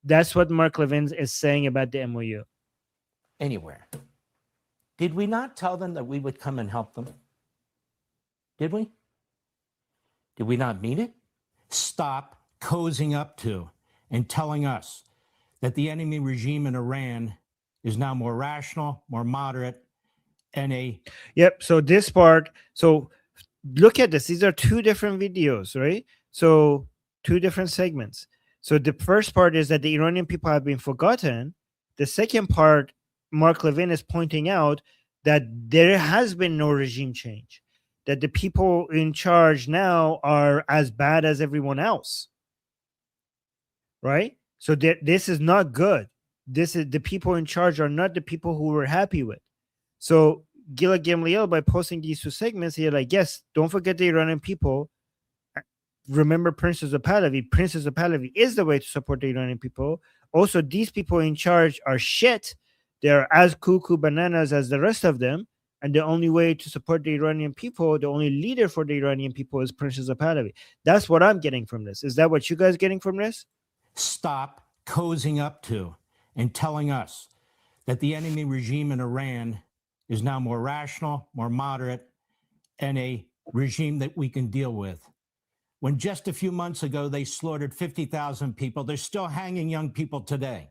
That's what Mark Levin is saying about the MOU. Anywhere. Did we not tell them that we would come and help them? Did we? Did we not mean it? Stop cozying up to and telling us that the enemy regime in Iran is now more rational, more moderate, and Yep. So this part, so look at this. These are two different videos, right? So two different segments. So the first part is that the Iranian people have been forgotten. The second part, Mark Levin is pointing out that there has been no regime change, that the people in charge now are as bad as everyone else, right? So this is not good. The people in charge are not the people who we're happy with. So Gila Gamliel, by posting these two segments, he's like, yes, don't forget the Iranian people. Remember Princess of Pahlavi. Princess of Pahlavi is the way to support the Iranian people. Also, these people in charge are shit. They're as cuckoo bananas as the rest of them. And the only way to support the Iranian people, the only leader for the Iranian people is Princess Pahlavi. That's what I'm getting from this. Is that what you guys getting from this? Stop cozying up to and telling us that the enemy regime in Iran is now more rational, more moderate, and a regime that we can deal with. When just a few months ago, they slaughtered 50,000 people, they're still hanging young people today.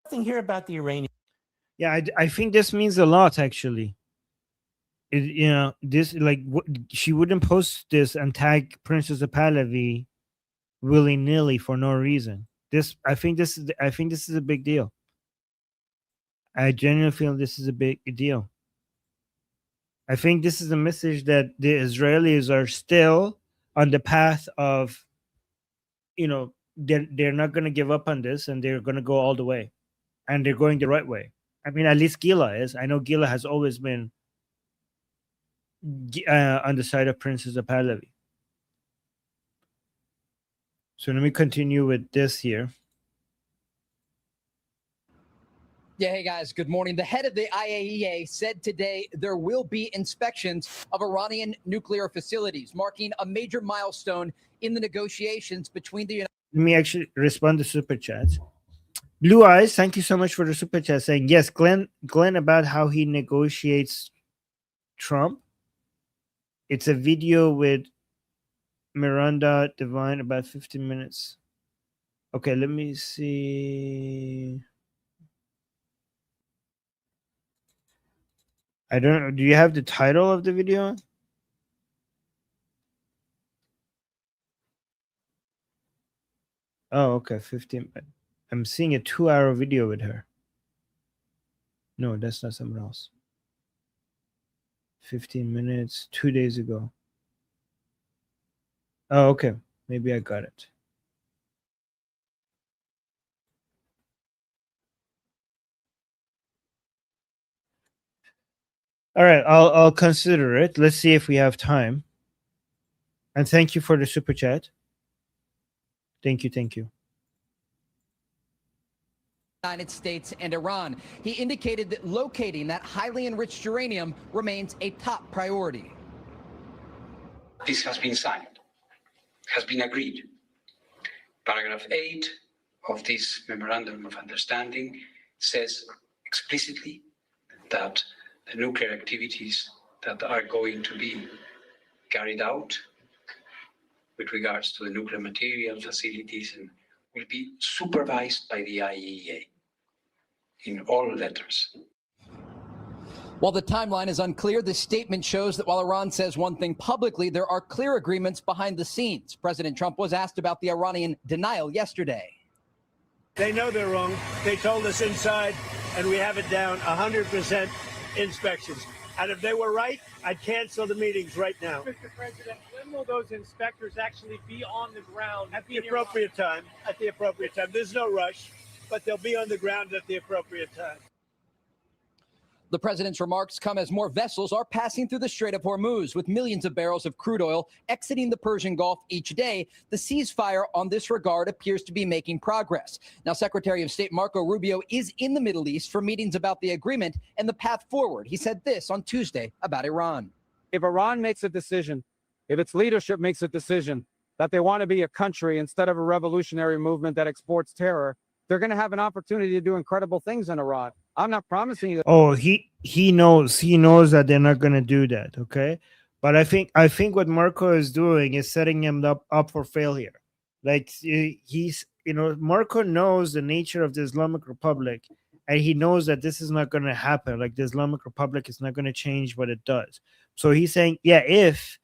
Nothing here about the Iranian. Yeah, I think this means a lot, actually. This, like, she wouldn't post this and tag Princess Pahlavi willy-nilly for no reason. I think this is a big deal. I genuinely feel this is a big deal. I think this is a message that the Israelis are still on the path of, they're not going to give up on this, and they're going to go all the way, and they're going the right way. I mean, at least Gila is. I know Gila has always been on the side of Princess Pahlavi. So let me continue with this here. Yeah, hey guys, good morning. The head of the IAEA said today there will be inspections of Iranian nuclear facilities, marking a major milestone in the negotiations between the United Let me actually respond to super chats. Blue Eyes, thank you so much for the super chat saying, yes, Glenn about how he negotiates Trump. It's a video with Miranda Devine, about 15 minutes. Okay, let me see. I don't know. Do you have the title of the video? Oh, okay, 15. I'm seeing a 2-hour video with her. No, that's not someone else. 15 minutes, 2 days ago. Oh, okay. Maybe I got it. All right, I'll consider it. Let's see if we have time. And thank you for the super chat. Thank you. United States and Iran. He indicated that locating that highly enriched uranium remains a top priority. This has been signed, has been agreed. Paragraph 8 of this Memorandum of Understanding says explicitly that the nuclear activities that are going to be carried out with regards to the nuclear material facilities and will be supervised by the IAEA in all letters. While the timeline is unclear, this statement shows that while Iran says one thing publicly, there are clear agreements behind the scenes. President Trump was asked about the Iranian denial yesterday. They know they're wrong. They told us inside, and we have it down 100% inspections. And if they were right, I'd cancel the meetings right now. Mr. President, when will those inspectors actually be on the ground? At the appropriate time. At the appropriate time. There's no rush, but they'll be on the ground at the appropriate time. The president's remarks come as more vessels are passing through the Strait of Hormuz, with millions of barrels of crude oil exiting the Persian Gulf each day. The ceasefire on this regard appears to be making progress. Now, Secretary of State Marco Rubio is in the Middle East for meetings about the agreement and the path forward. He said this on Tuesday about Iran. If Iran makes a decision, if its leadership makes a decision that they want to be a country instead of a revolutionary movement that exports terror, they're going to have an opportunity to do incredible things in Iran. I'm not promising you that. Oh, he knows that they're not going to do that. Okay, but I think what Marco is doing is setting him up for failure. Like he's Marco knows the nature of the Islamic Republic, and he knows that this is not going to happen. Like the Islamic Republic is not going to change what it does. So he's saying, yeah, if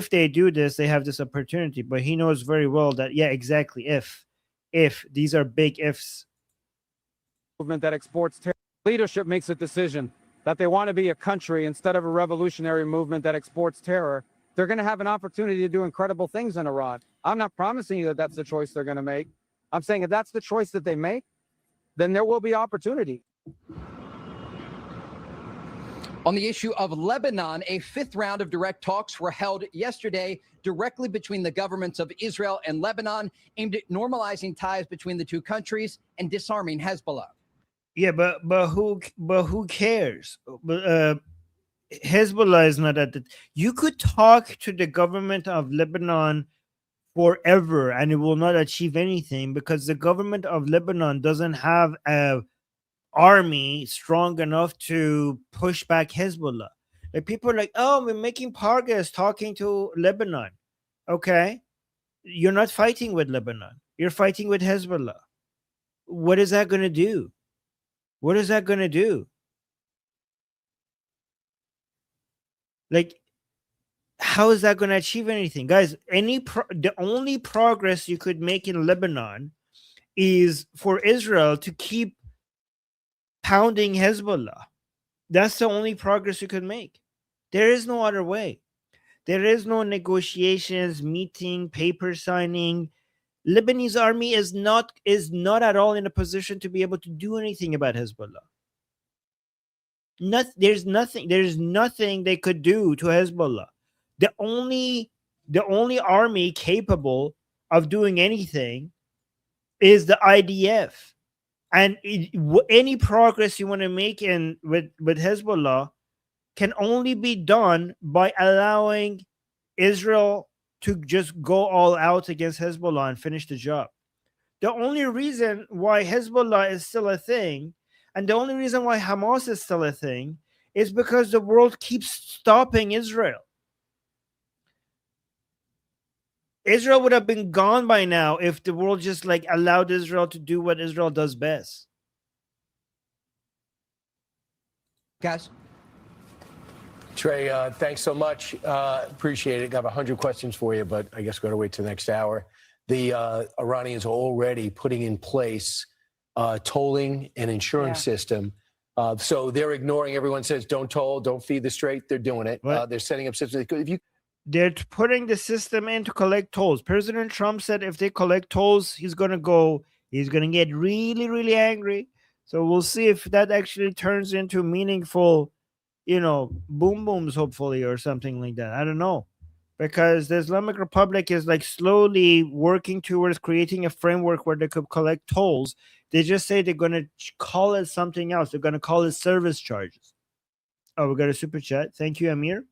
they do this, they have this opportunity. But he knows very well that, yeah, exactly. If these are big ifs. Movement that exports terror. Leadership makes a decision that they want to be a country instead of a revolutionary movement that exports terror, they're going to have an opportunity to do incredible things in Iran. I'm not promising you that that's the choice they're going to make. I'm saying if that's the choice that they make, then there will be opportunity. On the issue of Lebanon, a fifth round of direct talks were held yesterday directly between the governments of Israel and Lebanon, aimed at normalizing ties between the two countries and disarming Hezbollah. Yeah, but who cares? Hezbollah is not at the. You could talk to the government of Lebanon forever and it will not achieve anything because the government of Lebanon doesn't have a army strong enough to push back Hezbollah. Like people are like, oh, we're making progress talking to Lebanon. Okay, you're not fighting with Lebanon. You're fighting with Hezbollah. What is that going to do? What is that going to do? Like, how is that going to achieve anything, guys? The only progress you could make in Lebanon is for Israel to keep pounding Hezbollah. That's the only progress you could make. There is no other way. There is no negotiations, meeting, paper signing. Lebanese army is not at all in a position to be able to do anything about Hezbollah. There's nothing they could do to Hezbollah. The only army capable of doing anything is the IDF. And any progress you want to make with Hezbollah can only be done by allowing Israel to just go all out against Hezbollah and finish the job. The only reason why Hezbollah is still a thing, and the only reason why Hamas is still a thing, is because the world keeps stopping Israel. Israel would have been gone by now if the world just like allowed Israel to do what Israel does best. Guys. Trey, thanks so much. Appreciate it. Got 100 questions for you, but I guess we're going to wait till the next hour. The Iranians are already putting in place tolling and insurance system. So they're ignoring everyone says don't toll, don't feed the strait. They're doing it. They're setting up systems. They're putting the system in to collect tolls. President Trump said if they collect tolls, he's going to get really, really angry. So we'll see if that actually turns into meaningful, boom booms, hopefully, or something like that. I don't know. Because the Islamic Republic is like slowly working towards creating a framework where they could collect tolls. They just say they're going to call it something else. They're going to call it service charges. Oh, we got a super chat. Thank you, Amir.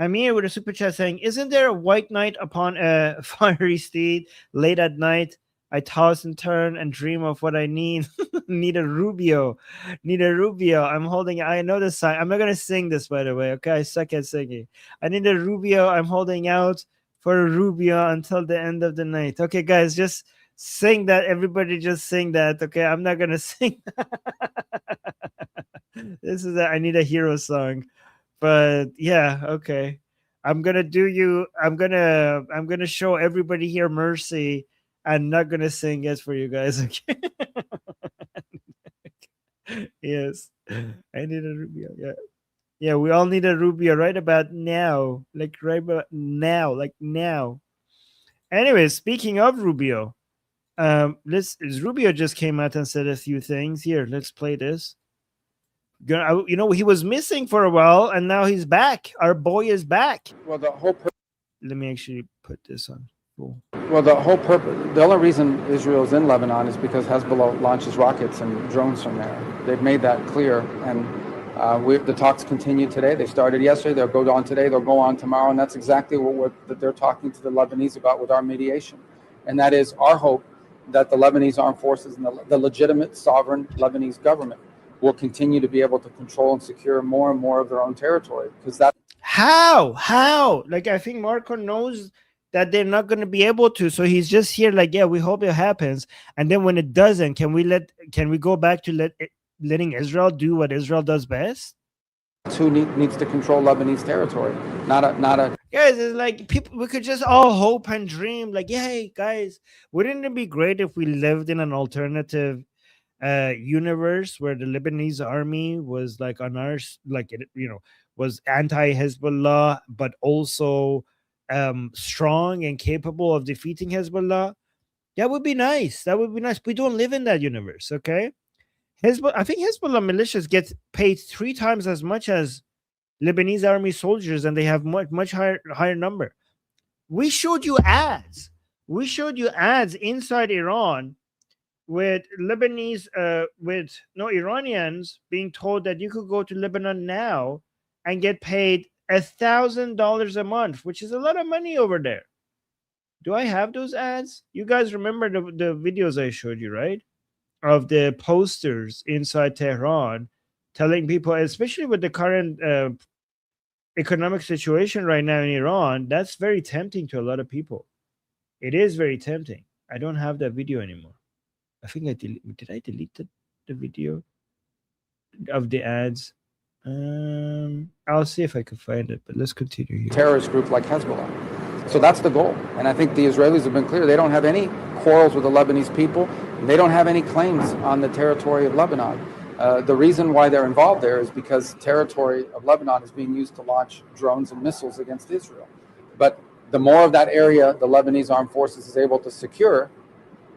Amir with a super chat saying, isn't there a white knight upon a fiery steed late at night? I toss and turn and dream of what I need. Need a Rubio. I'm holding. I know this song. I'm not going to sing this, by the way. Okay. I suck at singing. I need a Rubio. I'm holding out for a Rubio until the end of the night. Okay, guys, just sing that. Everybody just sing that. Okay. I'm not going to sing. I need a hero song. But yeah, okay. I'm gonna show everybody here mercy. I'm not gonna sing it for you guys. Okay. Yes. I need a Rubio. Yeah. Yeah, we all need a Rubio right about now. Like now. Anyway, speaking of Rubio, Rubio just came out and said a few things. Here, let's play this. He was missing for a while and now he's back. Our boy is back. Well, let me actually put this on full. Well, the only reason Israel is in Lebanon is because Hezbollah launches rockets and drones from there. They've made that clear, and the talks continue today. They started yesterday. They'll go on today. They'll go on tomorrow, and that's exactly what they're talking to the Lebanese about with our mediation, and that is our hope that the Lebanese armed forces and the legitimate sovereign Lebanese government will continue to be able to control and secure more and more of their own territory. Because how like I think Marco knows that they're not going to be able to, so he's just here like, yeah, we hope it happens, and then when it doesn't, can we go back to letting Israel do what Israel does best? Who needs to control Lebanese territory? Not a guys. It's like people. We could just all hope and dream. Like, yeah, hey guys, wouldn't it be great if we lived in an alternative universe where the Lebanese army was like on our was anti-Hezbollah but also strong and capable of defeating Hezbollah? That would be nice. We don't live in that universe. Okay, I think Hezbollah militias get paid 3 times as much as Lebanese army soldiers, and they have much higher number. We showed you ads inside Iran with Iranians being told that you could go to Lebanon now and get paid $1,000 a month, which is a lot of money over there. Do I have those ads? You guys remember the videos I showed you, right? Of the posters inside Tehran telling people, especially with the current economic situation right now in Iran, that's very tempting to a lot of people. It is very tempting. I don't have that video anymore. I think did I delete the video of the ads? I'll see if I can find it, but let's continue here. Terrorist group like Hezbollah. So that's the goal. And I think the Israelis have been clear. They don't have any quarrels with the Lebanese people. They don't have any claims on the territory of Lebanon. The reason why they're involved there is because territory of Lebanon is being used to launch drones and missiles against Israel. But the more of that area the Lebanese armed forces is able to secure,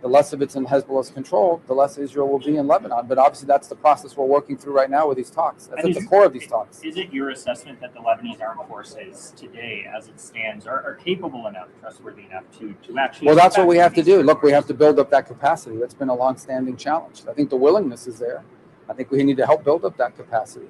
the less of it's in Hezbollah's control, the less Israel will be in Lebanon. But obviously that's the process we're working through right now with these talks. That's at the core of these talks. Is it your assessment that the Lebanese armed forces today, as it stands, are capable enough, trustworthy enough to actually... Well, that's what we have to do. Look, we have to build up that capacity. That's been a long-standing challenge. I think the willingness is there. I think we need to help build up that capacity.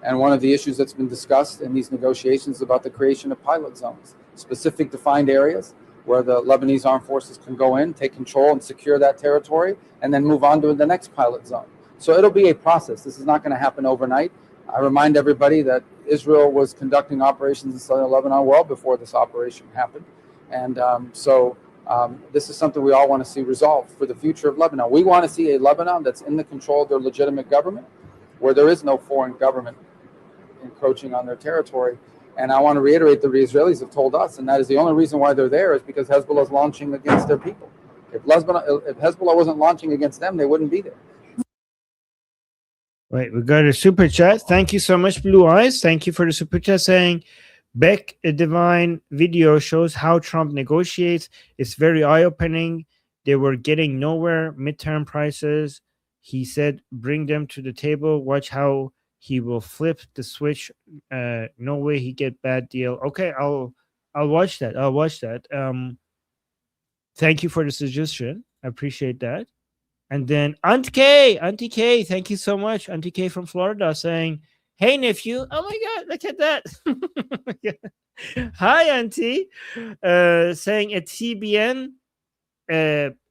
And one of the issues that's been discussed in these negotiations is about the creation of pilot zones, specific defined areas where the Lebanese armed forces can go in, take control and secure that territory, and then move on to the next pilot zone. So it'll be a process. This is not going to happen overnight. I remind everybody that Israel was conducting operations in southern Lebanon well before this operation happened. And this is something we all want to see resolved for the future of Lebanon. We want to see a Lebanon that's in the control of their legitimate government, where there is no foreign government encroaching on their territory. And I want to reiterate that the Israelis have told us, and that is the only reason why they're there is because Hezbollah is launching against their people. If Hezbollah wasn't launching against them, they wouldn't be there. Wait, we got a super chat. Thank you so much, Blue Eyes. Thank you for the super chat saying, Beck, a divine video shows how Trump negotiates. It's very eye-opening. They were getting nowhere. Midterm prices. He said, bring them to the table. Watch how he will flip the switch. No way he get bad deal. Okay, I'll watch that. I'll watch that. Thank you for the suggestion. I appreciate that. And then Auntie K, thank you so much. Auntie K from Florida saying, hey, nephew. Oh, my God, look at that. Hi, Auntie. Saying a TBN,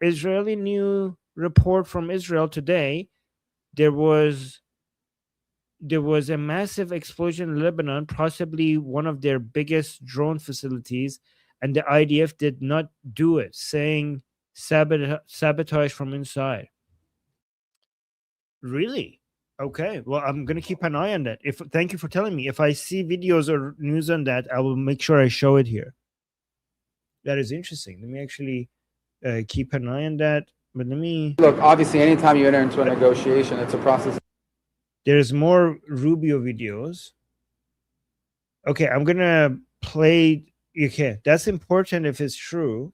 Israeli new report from Israel today, there was a massive explosion in Lebanon, possibly one of their biggest drone facilities, and the IDF did not do it, saying sabotage from inside. Really? Okay. Well, I'm going to keep an eye on that. Thank you for telling me. If I see videos or news on that, I will make sure I show it here. That is interesting. Let me actually keep an eye on that. But let me... Look, obviously, anytime you enter into a negotiation, it's a process. There's more Rubio videos. Okay, I'm going to play... Okay, that's important if it's true.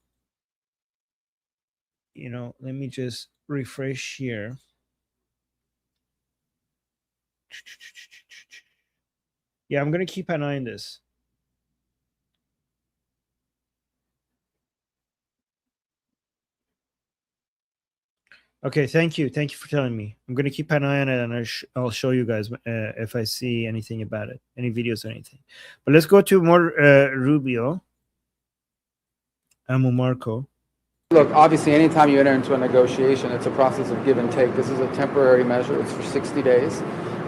You know, let me just refresh here. Yeah, I'm going to keep an eye on this. Okay, thank you. Thank you for telling me. I'm going to keep an eye on it, and I'll show you guys if I see anything about it, any videos or anything. But let's go to more Rubio. Amo Marco. Look, obviously, anytime you enter into a negotiation, it's a process of give and take. This is a temporary measure. It's for 60 days.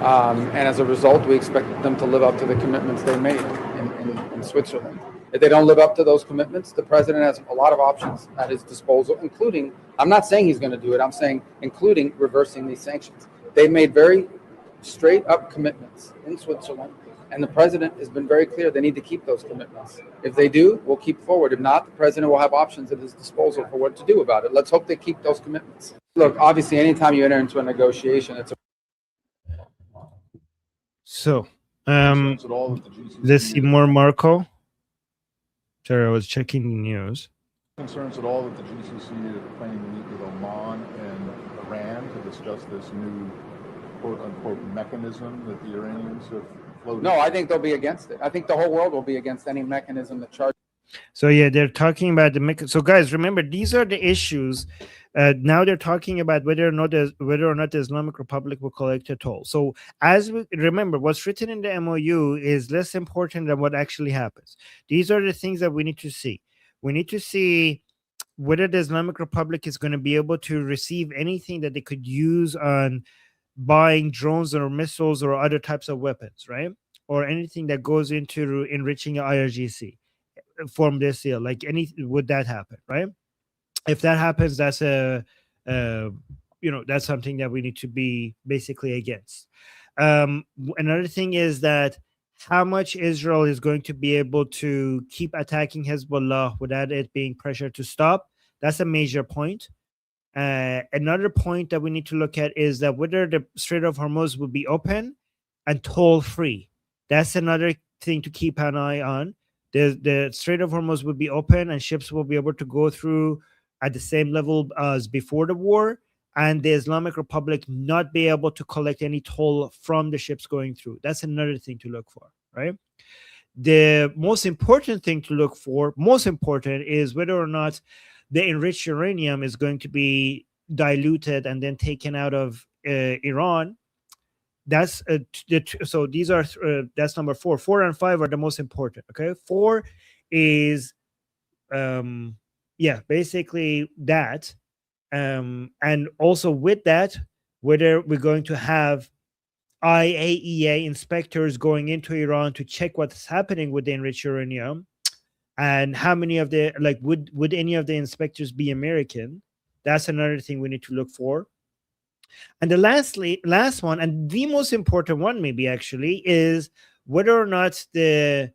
And as a result, we expect them to live up to the commitments they made in Switzerland. If they don't live up to those commitments, the president has a lot of options at his disposal, including, I'm not saying he's going to do it, I'm saying including reversing these sanctions. They've made very straight up commitments in Switzerland, and the president has been very clear they need to keep those commitments. If they do, we'll keep forward. If not, the president will have options at his disposal for what to do about it. Let's hope they keep those commitments. Look, obviously, anytime you enter into a negotiation, it's a... So, let's see more Marco. Sorry, I was checking the news. Concerns at all that the GCC is planning to meet with Oman and Iran to discuss this new quote-unquote mechanism that the Iranians have floated? No, I think they'll be against it. I think the whole world will be against any mechanism that charges So yeah, they're talking about so guys, remember these are the issues. Now they're talking about whether or not the Islamic Republic will collect a toll. So as we remember, what's written in the MOU is less important than what actually happens. These are the things that we need to see. We need to see whether the Islamic Republic is going to be able to receive anything that they could use on buying drones or missiles or other types of weapons, right? Or anything that goes into enriching IRGC from this deal. Like would that happen, right? If that happens, that's that's something that we need to be basically against. Another thing is that how much Israel is going to be able to keep attacking Hezbollah without it being pressured to stop. That's a major point. Another point that we need to look at is that whether the Strait of Hormuz will be open and toll free. That's another thing to keep an eye on. The Strait of Hormuz will be open and ships will be able to go through at the same level as before the war, and the Islamic Republic not be able to collect any toll from the ships going through. That's another thing to look for, right? The most important thing to look for, is whether or not the enriched uranium is going to be diluted and then taken out of Iran. That's so these are that's number 4. 4 and 5 are the most important. Okay, 4 is basically that, and also with that, whether we're going to have IAEA inspectors going into Iran to check what's happening with the enriched uranium, and how many of the would any of the inspectors be American? That's another thing we need to look for. And the last one, and the most important one maybe actually, is whether or not the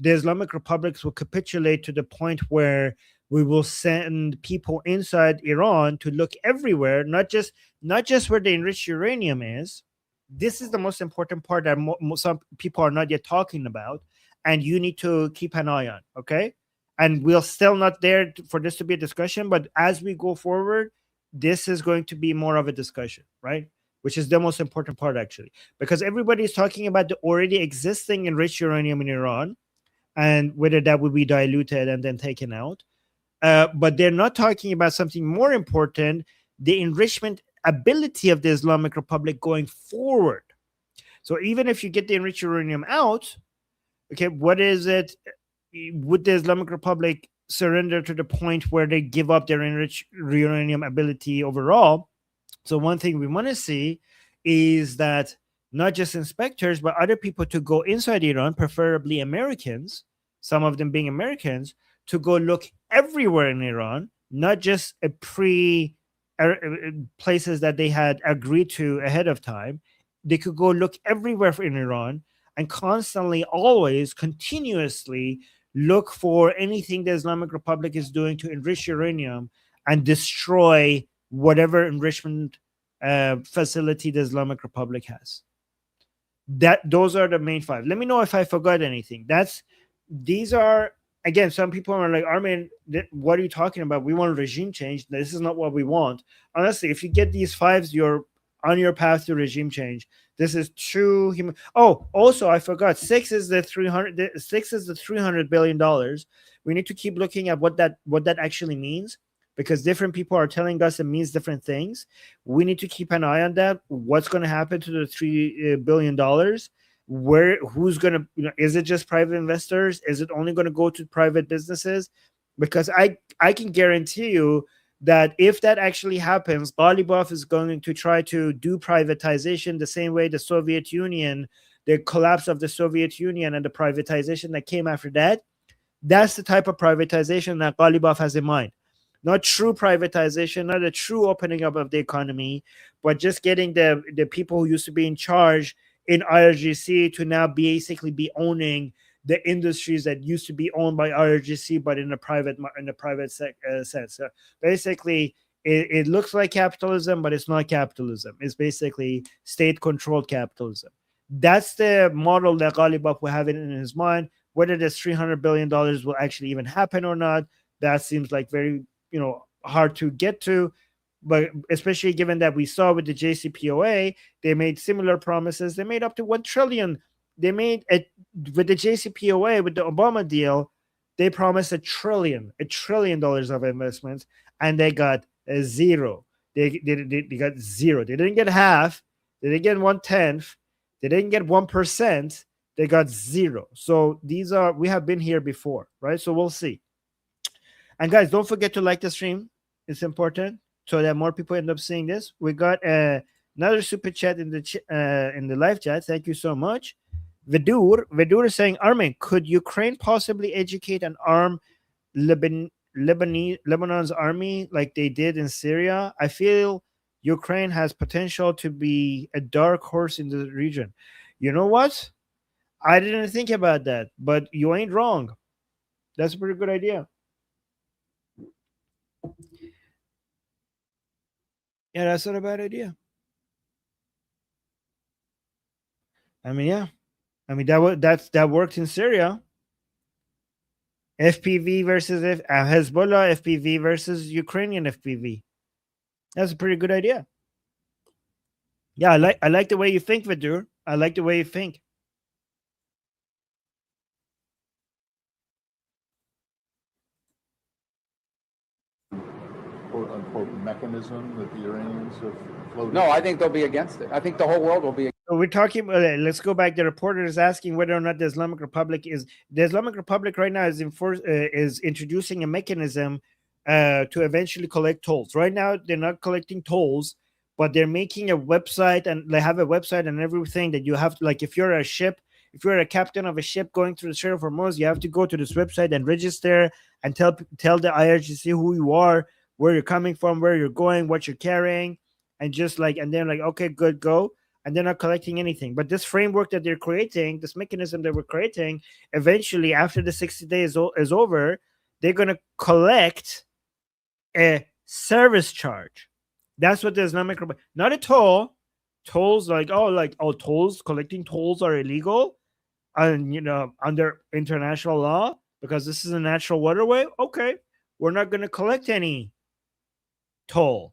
Islamic Republics will capitulate to the point where we will send people inside Iran to look everywhere, not just where the enriched uranium is. This is the most important part that some people are not yet talking about, and you need to keep an eye on, okay? And we're still not there for this to be a discussion, but as we go forward, this is going to be more of a discussion, right? Which is the most important part, actually, because everybody is talking about the already existing enriched uranium in Iran and whether that would be diluted and then taken out. But they're not talking about something more important, the enrichment ability of the Islamic Republic going forward. So even if you get the enriched uranium out, okay, what is it? Would the Islamic Republic surrender to the point where they give up their enriched uranium ability overall? So one thing we want to see is that not just inspectors, but other people to go inside Iran, preferably Americans, some of them being Americans, to go look everywhere in Iran, not just places that they had agreed to ahead of time. They could go look everywhere in Iran and constantly, always, continuously look for anything the Islamic Republic is doing to enrich uranium and destroy whatever enrichment facility the Islamic Republic has. Those are the main 5. Let me know if I forgot anything. These are, again, some people are like, Armin, what are you talking about? We want regime change. This is not what we want. Honestly, if you get these 5s, you're on your path to regime change. This is true. Oh, also, I forgot. 6 is the $300 billion. We need to keep looking at what that actually means, because different people are telling us it means different things. We need to keep an eye on that. What's going to happen to the $3 billion? Who's going to, is it just private investors? Is it only going to go to private businesses? Because I can guarantee you that if that actually happens, Ghalibaf is going to try to do privatization the same way the Soviet Union, the collapse of the Soviet Union and the privatization that came after that. That's the type of privatization that Ghalibaf has in mind. Not true privatization, not a true opening up of the economy, but just getting the people who used to be in charge in IRGC to now basically be owning the industries that used to be owned by IRGC, but in a private sense. So basically, it looks like capitalism, but it's not capitalism. It's basically state-controlled capitalism. That's the model that Ghalibaf will have in his mind. Whether this $300 billion will actually even happen or not, that seems like very hard to get to. But especially given that we saw with the JCPOA, they made similar promises. They made up to $1 trillion they made it with the JCPOA, with the Obama deal. They promised $1 trillion of investments, and they got a zero. They got zero. They didn't get half. They didn't get 1/10. They didn't get 1%. They got zero. So we have been here before, right? So we'll see. And guys, don't forget to like the stream. It's important so that more people end up seeing this. We got another super chat in the live chat. Thank you so much. Vidur is saying, Armin, could Ukraine possibly educate and arm Lebanon's army like they did in Syria? I feel Ukraine has potential to be a dark horse in the region. You know what? I didn't think about that, but you ain't wrong. That's a pretty good idea. Yeah, that's not a bad idea. I mean, yeah. I mean, that worked in Syria. FPV versus Hezbollah FPV versus Ukrainian FPV. That's a pretty good idea. Yeah, I like the way you think, Vidur. I like the way you think. "Quote unquote" mechanism that the Iranians have floated? No, I think they'll be against it. I think the whole world will be. So we're talking about. Let's go back. The reporter is asking whether or not the Islamic Republic right now is introducing a mechanism to eventually collect tolls. Right now, they're not collecting tolls, but they're making a website, and they have a website and everything that you have to, like, if you're a captain of a ship going through the Strait of Hormuz, you have to go to this website and register and tell the IRGC who you are, where you're coming from, where you're going, what you're carrying, and then okay, good, go. And they're not collecting anything. But this framework that they're creating, this mechanism that we're creating, eventually, after the 60 days is over, they're going to collect a service charge. That's what the Islamic Republic, not a toll. Tolls, collecting tolls are illegal, and under international law, because this is a natural waterway. Okay, we're not going to collect any toll.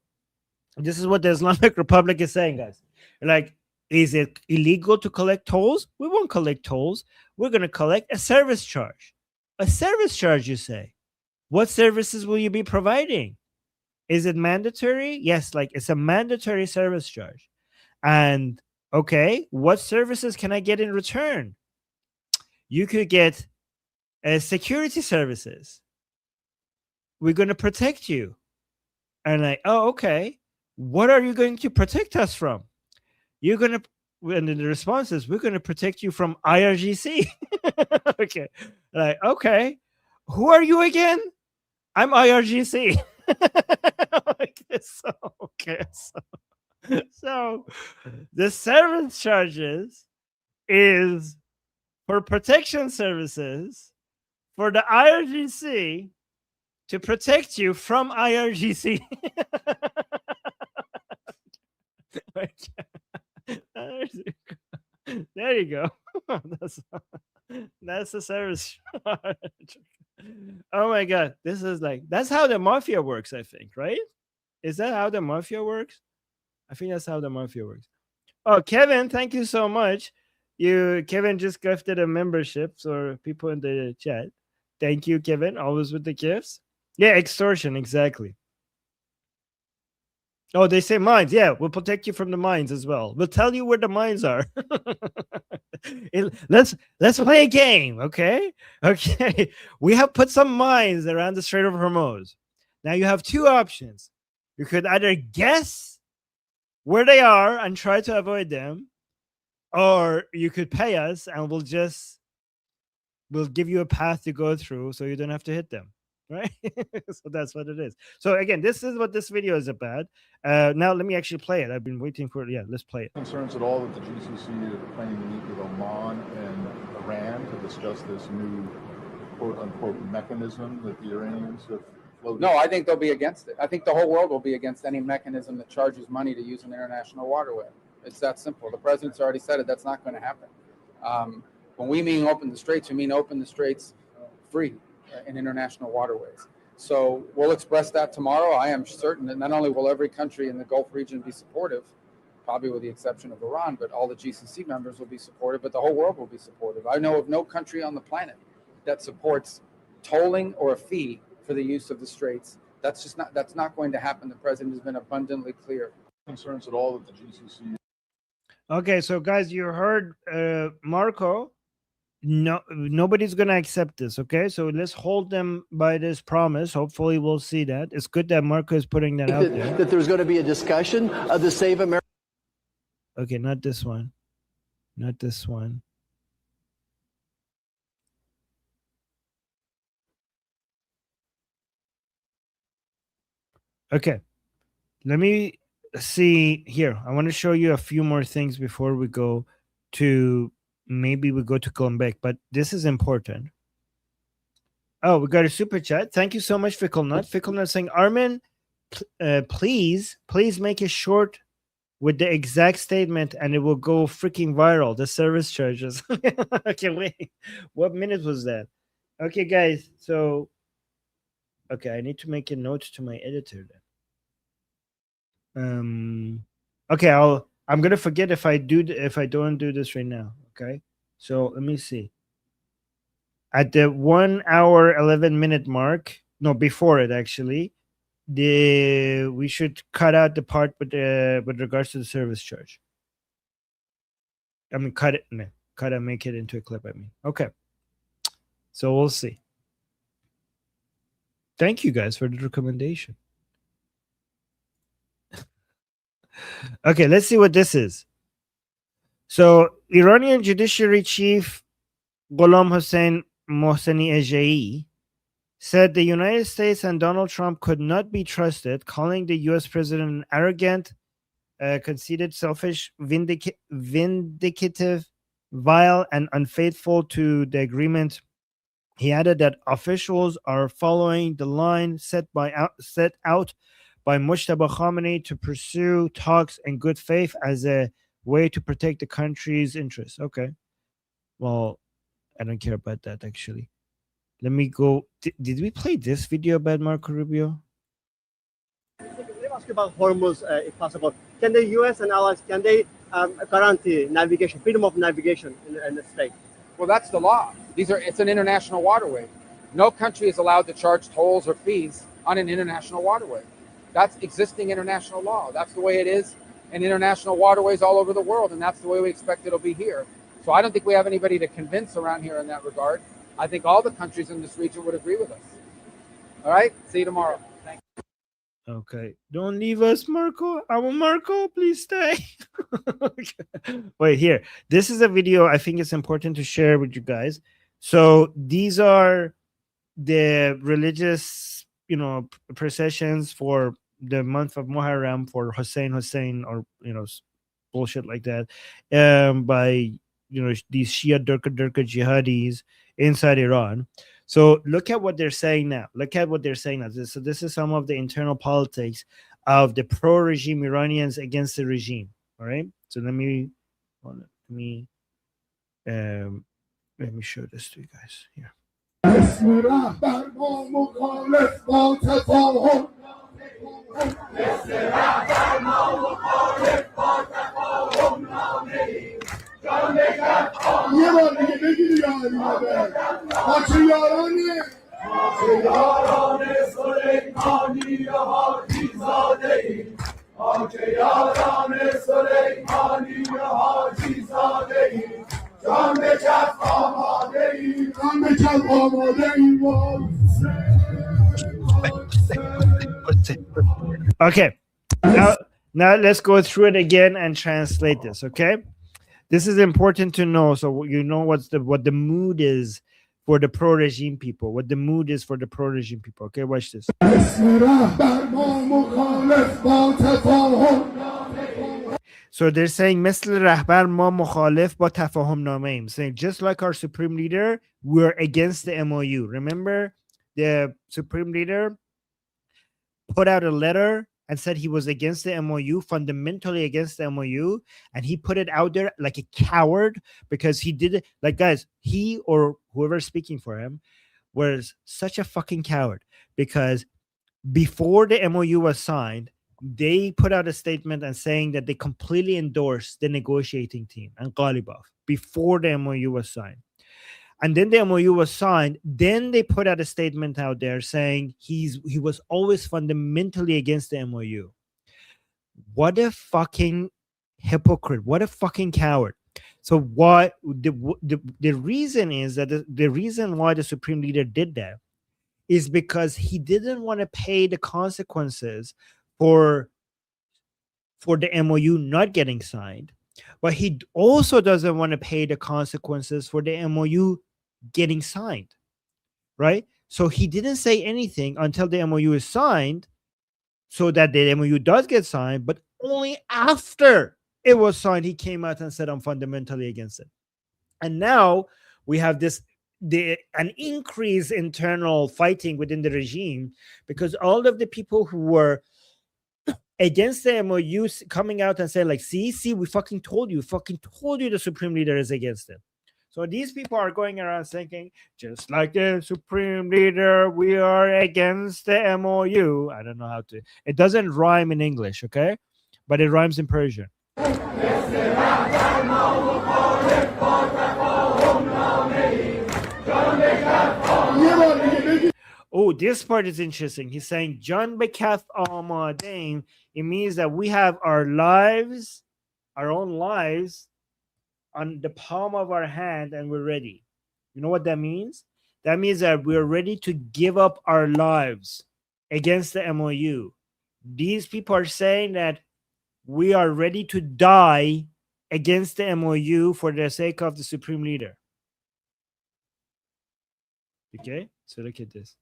This is what the Islamic Republic is saying, guys. Like, is it illegal to collect tolls? We won't collect tolls. We're going to collect a service charge. A service charge, you say? What services will you be providing? Is it mandatory? Yes, it's a mandatory service charge. And okay, what services can I get in return? You could get security services. We're going to protect you. And okay, what are you going to protect us from? You're going to, and the response is, we're going to protect you from IRGC. Okay. Okay, who are you again? I'm IRGC. So the service charges is for protection services for the IRGC to protect you from IRGC. There you go. That's the service charge. Oh my god, this is that's how the mafia works, I think, right? Is that how the mafia works? I think that's how the mafia works. Oh, Kevin, thank you so much. Kevin just gifted a membership for people in the chat. Thank you, Kevin. Always with the gifts. Yeah, extortion, exactly. Oh, they say mines. Yeah, we'll protect you from the mines as well. We'll tell you where the mines are. Let's play a game, okay? Okay. We have put some mines around the Strait of Hormuz. Now you have two options. You could either guess where they are and try to avoid them, or you could pay us and we'll give you a path to go through so you don't have to hit them. Right? So that's what it is. So again, this is what this video is about. Now let me actually play it. I've been waiting for it. Yeah, let's play it. Concerns at all that the GCC is planning to meet with Oman and Iran to discuss this new "quote unquote" mechanism that the Iranians have floated? No, I think they'll be against it. I think the whole world will be against any mechanism that charges money to use an international waterway. It's that simple. The president's already said it. That's not going to happen. When we mean open the straits, we mean open the straits free in international waterways. So we'll express that tomorrow. I am certain that not only will every country in the Gulf region be supportive, probably with the exception of Iran, but all the GCC members will be supportive, but the whole world will be supportive. I know of no country on the planet that supports tolling or a fee for the use of the straits. That's not going to happen. The president has been abundantly clear. Concerns at all that the GCC. Okay, so guys, you heard Marco. No, nobody's gonna accept this. Okay, so let's hold them by this promise. Hopefully, we'll see that. It's good that Marco is putting that out there. That there's going to be a discussion of the Save America. Okay, not this one. Not this one. Okay, let me see here. I want to show you a few more things before we go to, maybe we go to Colombek, but this is important. Oh, we got a super chat. Thank you so much, Ficklenut. Ficklenut saying, Armin, please make it short with the exact statement and it will go freaking viral. The service charges. Okay, wait. What minute was that? Okay, guys. So, okay, I need to make a note to my editor then. Okay, I'm gonna forget if I don't do this right now. Okay, so let me see. At the 1 hour 11-minute mark, no, before it actually, we should cut out the part with regards to the service charge. I mean, cut it and make it into a clip. I mean, okay. So we'll see. Thank you guys for the recommendation. Okay, let's see what this is. So, Iranian Judiciary Chief Ghulam Hossein Mohseni Ejei said the United States and Donald Trump could not be trusted, calling the U.S. president an arrogant, conceited, selfish, vindictive, vile, and unfaithful to the agreement. He added that officials are following the line set out by Mujtaba Khamenei to pursue talks in good faith as a way to protect the country's interests. Okay. Well, I don't care about that, actually. Let me go. Did we play this video about Marco Rubio? Let me ask you about Hormuz, if possible. Can the U.S. and allies, can they guarantee navigation, freedom of navigation in the strait? Well, that's the law. It's an international waterway. No country is allowed to charge tolls or fees on an international waterway. That's existing international law. That's the way it is in international waterways all over the world, and that's the way we expect it'll be here. So I don't think we have anybody to convince around here in that regard. I think all the countries in this region would agree with us. All right? See you tomorrow. Thank you. Okay. Don't leave us, Marco. Marco, please stay. Okay. Wait, here. This is a video I think it's important to share with you guys. So these are the religious, processions for the month of Muharram for Hussein, or, bullshit like that, by, these Shia Durka jihadis inside Iran. So look at what they're saying now. So this is some of the internal politics of the pro-regime Iranians against the regime. All right. So let me show this to you guys here. Okay, now let's go through it again and translate this. Okay, this is important to know, so you know what the mood is for the pro-regime people. What the mood is for the pro-regime people. Okay, watch this. So they're saying, مثل رهبر ما مخالف با تفاهم نامه ایم. Saying, just like our supreme leader, we're against the MOU. Remember, the supreme leader put out a letter and said he was against the MOU, fundamentally against the MOU, and he put it out there like a coward because he did it. Like, guys, he or whoever's speaking for him was such a fucking coward because before the MOU was signed, they put out a statement and saying that they completely endorsed the negotiating team and Ghalibaf before the MOU was signed. And then the MOU was signed. Then they put out a statement out there saying he was always fundamentally against the MOU. What a fucking hypocrite! What a fucking coward! So why the reason is that the reason why the Supreme Leader did that is because he didn't want to pay the consequences for the MOU not getting signed, but he also doesn't want to pay the consequences for the MOU getting signed, right? So he didn't say anything until the MOU is signed, so that the MOU does get signed, but only after it was signed, he came out and said, I'm fundamentally against it. And now we have an increased internal fighting within the regime, because all of the people who were against the MOU coming out and saying, like, see, we fucking told you the Supreme Leader is against it. So these people are going around thinking, just like the Supreme Leader, we are against the MOU. I don't know how to. It doesn't rhyme in English, okay? But it rhymes in Persian. Oh, this part is interesting. He's saying, Jan bekaf amadein. It means that we have our lives, our own lives, on the palm of our hand, and we're ready. You know what that means? That means that we're ready to give up our lives against the MOU. These people are saying that we are ready to die against the MOU for the sake of the Supreme Leader. Okay, so look at this.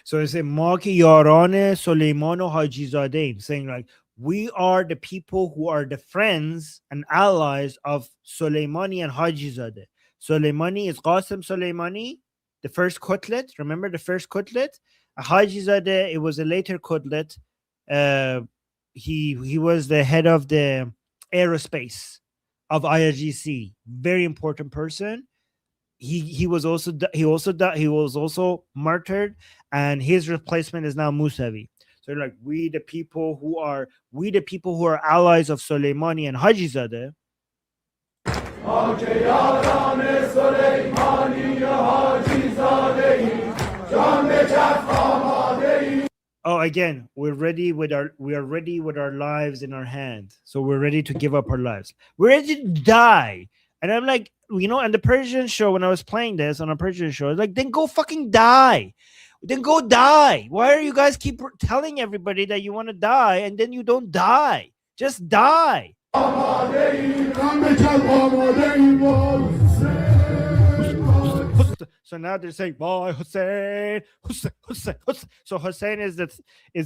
So it's a Maki Yarane Soleimano Hajizadeh, saying like, we are the people who are the friends and allies of Soleimani and Hajizadeh. Soleimani is Qasim Soleimani, the first Kutlet. Remember the first Kutlet? Hajizadeh, it was a later Kutlet. He was the head of the aerospace of IRGC. Very important person. He was also martyred, and his replacement is now Musavi. So like, we the people who are allies of Soleimani and Hajizadeh. Oh, again, we are ready with our lives in our hand. So we're ready to give up our lives. We're ready to die. And I'm like, and the Persian show, when I was playing this on a Persian show, it's like, then go fucking die. Then go die. Why are you guys keep telling everybody that you want to die and then you don't die? Just die. So now they're saying, "Boy, Hussein." So Hussein is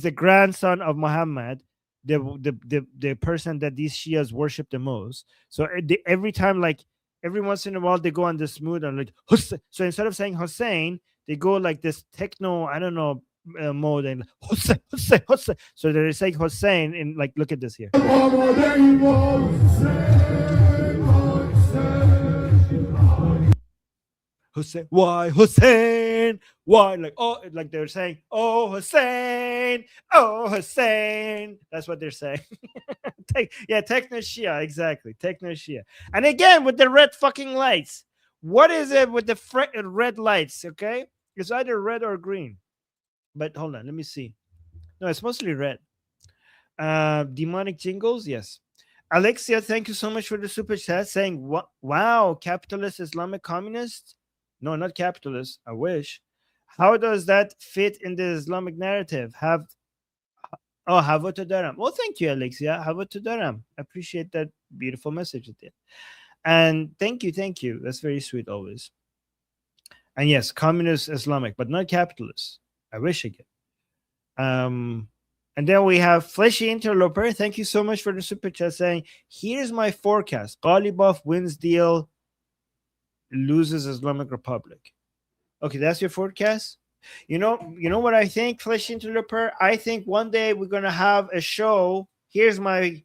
the grandson of Muhammad, the person that these Shias worship the most. So every time, like every once in a while, they go on this mood and like Hussein. So instead of saying Hussein, they go like this techno, I don't know, mode and Hussein. So they're saying Hussein in like, look at this here. Hussein, why Hussein? Why? Like, oh, like they're saying, oh Hussein, oh Hussein. That's what they're saying. Techno Shia, exactly. Techno Shia. And again, with the red fucking lights. What is it with the red lights? Okay, it's either red or green. But hold on, let me see. No, it's mostly red. Demonic jingles, yes. Alexia, thank you so much for the super chat saying, wow, capitalist Islamic communist? No, not capitalist. I wish. How does that fit in the Islamic narrative? Havotadaram. Well, thank you, Alexia. Havotadaram. I appreciate that beautiful message at the end. And thank you. That's very sweet always. And yes, communist Islamic, but not capitalist. I wish again. And then we have Fleshy Interloper. Thank you so much for the super chat saying, here's my forecast. Ghalibaf wins deal, loses Islamic Republic. Okay, that's your forecast? You know what I think, Fleshy Interloper? I think one day we're going to have a show. Here's my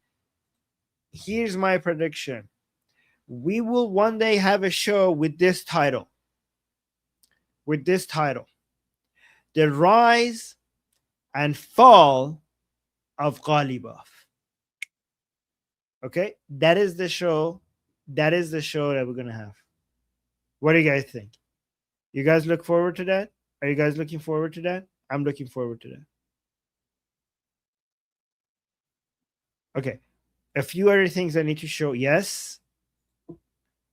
here's my prediction. We will one day have a show with this title. The Rise and Fall of Ghalibaf. Okay? That is the show. That is the show that we're going to have. What do you guys think? You guys look forward to that? Are you guys looking forward to that? I'm looking forward to that. Okay. A few other things I need to show. Yes.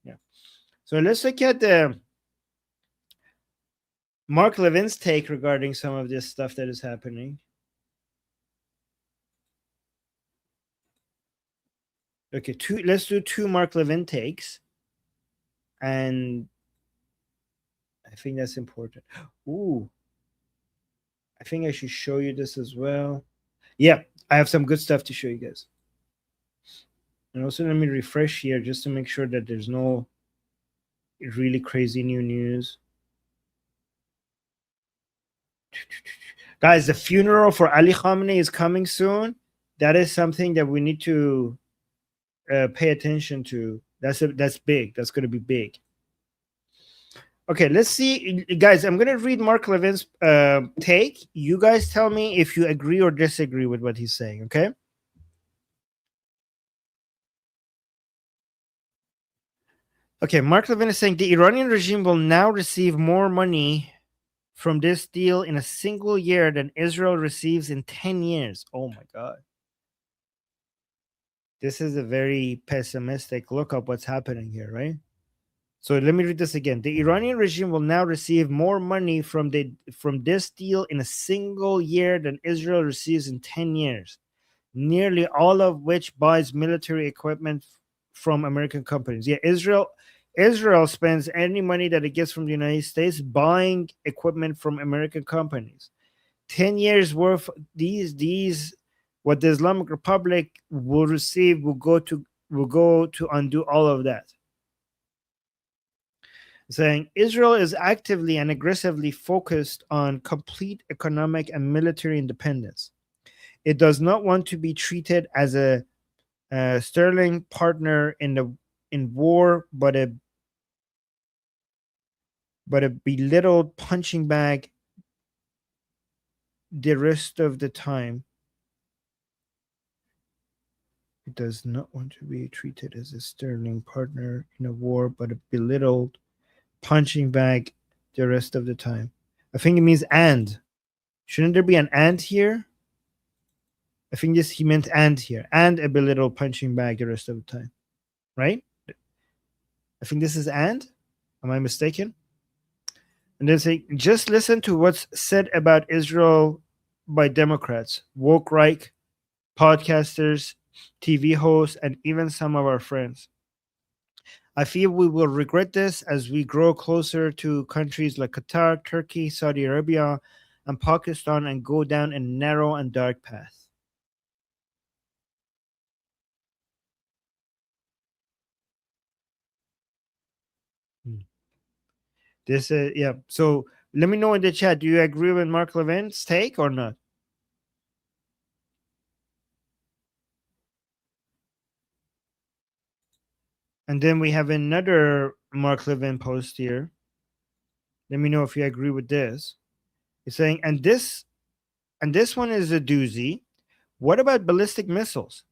Yeah. So let's look at the Mark Levin's take regarding some of this stuff that is happening. Okay, let's do 2 Mark Levin takes. And I think that's important. Ooh. I think I should show you this as well. Yeah, I have some good stuff to show you guys. And also let me refresh here just to make sure that there's no really crazy new news. Guys, the funeral for Ali Khamenei is coming soon. That is something that we need to pay attention to. That's big. That's going to be big. Okay, let's see. Guys, I'm going to read Mark Levin's take. You guys tell me if you agree or disagree with what he's saying, okay? Okay, Mark Levin is saying the Iranian regime will now receive more money from this deal in a single year than Israel receives in 10 years. Oh my God. This is a very pessimistic look at what's happening here, right? So let me read this again. The Iranian regime will now receive more money from this deal in a single year than Israel receives in 10 years, nearly all of which buys military equipment from American companies. Yeah, Israel spends any money that it gets from the United States buying equipment from American companies. 10 years worth, these what the Islamic Republic will receive will go to undo all of that. Saying Israel is actively and aggressively focused on complete economic and military independence. It does not want to be treated as a sterling partner in war, but a belittled punching bag the rest of the time. It does not want to be treated as a sterling partner in a war, but a belittled punching bag the rest of the time. I think it means and. Shouldn't there be an and here? I think he meant and here. And a belittled punching bag the rest of the time. Right? I think this is and. Am I mistaken? And then say, just listen to what's said about Israel by Democrats, woke right, podcasters, TV hosts, and even some of our friends. I feel we will regret this as we grow closer to countries like Qatar, Turkey, Saudi Arabia, and Pakistan and go down a narrow and dark path. This yeah. So let me know in the chat. Do you agree with Mark Levin's take or not? And then we have another Mark Levin post here. Let me know if you agree with this. He's saying, and this one is a doozy. What about ballistic missiles?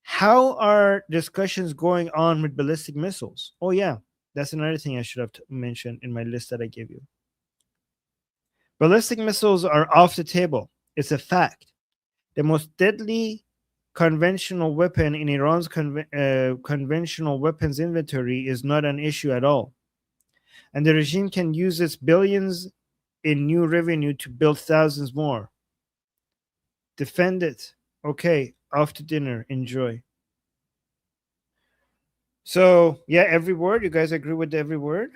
How are discussions going on with ballistic missiles? Oh yeah, that's another thing I should have mentioned in my list that I gave you. Ballistic missiles are off the table. It's a fact. The most deadly conventional weapon in Iran's conventional weapons inventory is not an issue at all. And the regime can use its billions in new revenue to build thousands more. Defend it. Okay, off to dinner. Enjoy. So, yeah, every word. You guys agree with every word?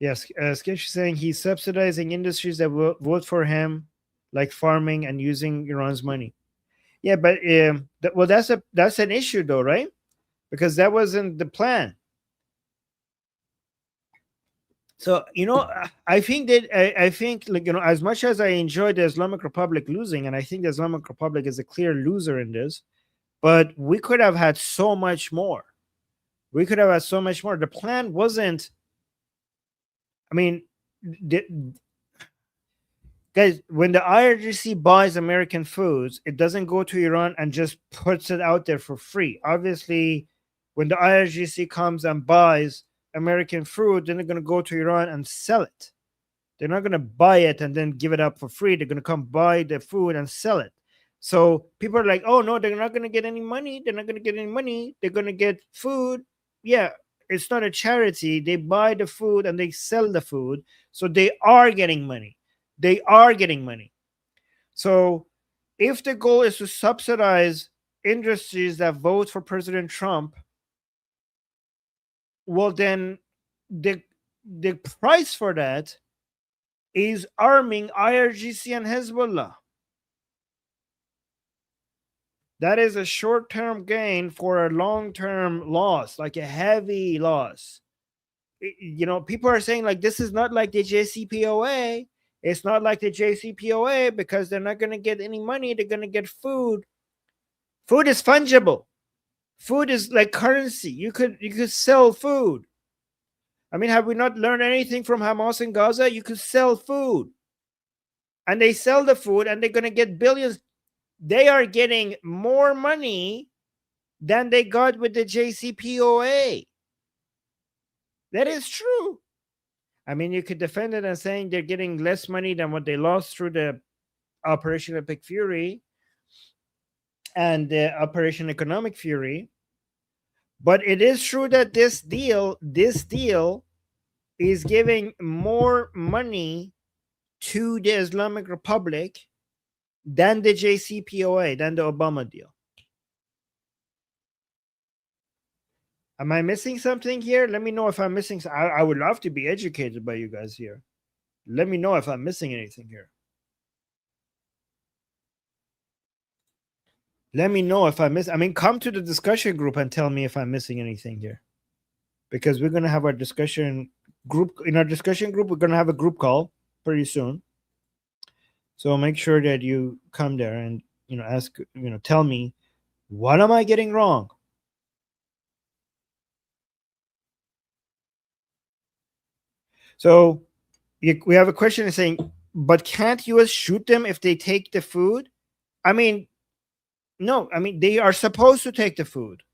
Yes, Sketch is saying he's subsidizing industries that will vote for him, like farming and using Iran's money. Yeah, but well, that's an issue though, right? Because that wasn't the plan. So, I think that I think, like, as much as I enjoy the Islamic Republic losing, and I think the Islamic Republic is a clear loser in this, but we could have had so much more. We could have had so much more. The plan wasn't, I mean, guys, when the IRGC buys American foods, it doesn't go to Iran and just puts it out there for free. Obviously, when the IRGC comes and buys American food, then they're going to go to Iran and sell it. They're not going to buy it and then give it up for free. They're going to come buy the food and sell it. So people are like, oh, no, they're not going to get any money. They're not going to get any money. They're going to get food. Yeah, it's not a charity. They buy the food and they sell the food. So they are getting money. They are getting money. So if the goal is to subsidize industries that vote for President Trump, well, then the price for that is arming IRGC and Hezbollah. That is a short-term gain for a long-term loss, like a heavy loss. People are saying, like, this is not like the JCPOA. It's not like the JCPOA because they're not going to get any money. They're going to get food. Food is fungible. Food is like currency. You could sell food. I mean, have we not learned anything from Hamas in Gaza? You could sell food. And they sell the food and they're going to get billions. They are getting more money than they got with the JCPOA. That is true. I mean, you could defend it and saying they're getting less money than what they lost through the Operation Epic Fury and the Operation Economic Fury. But it is true that this deal is giving more money to the Islamic Republic than the JCPOA, than the Obama deal. Am I missing something here? Let me know if I'm missing. I would love to be educated by you guys here. Let me know if I'm missing anything here. Let me know if I miss. I mean, come to the discussion group and tell me if I'm missing anything here. Because we're going to have our discussion group. In our discussion group, we're going to have a group call pretty soon. So make sure that you come there and, ask, tell me, what am I getting wrong? So we have a question saying, but can't US shoot them if they take the food? I mean, no, I mean, they are supposed to take the food.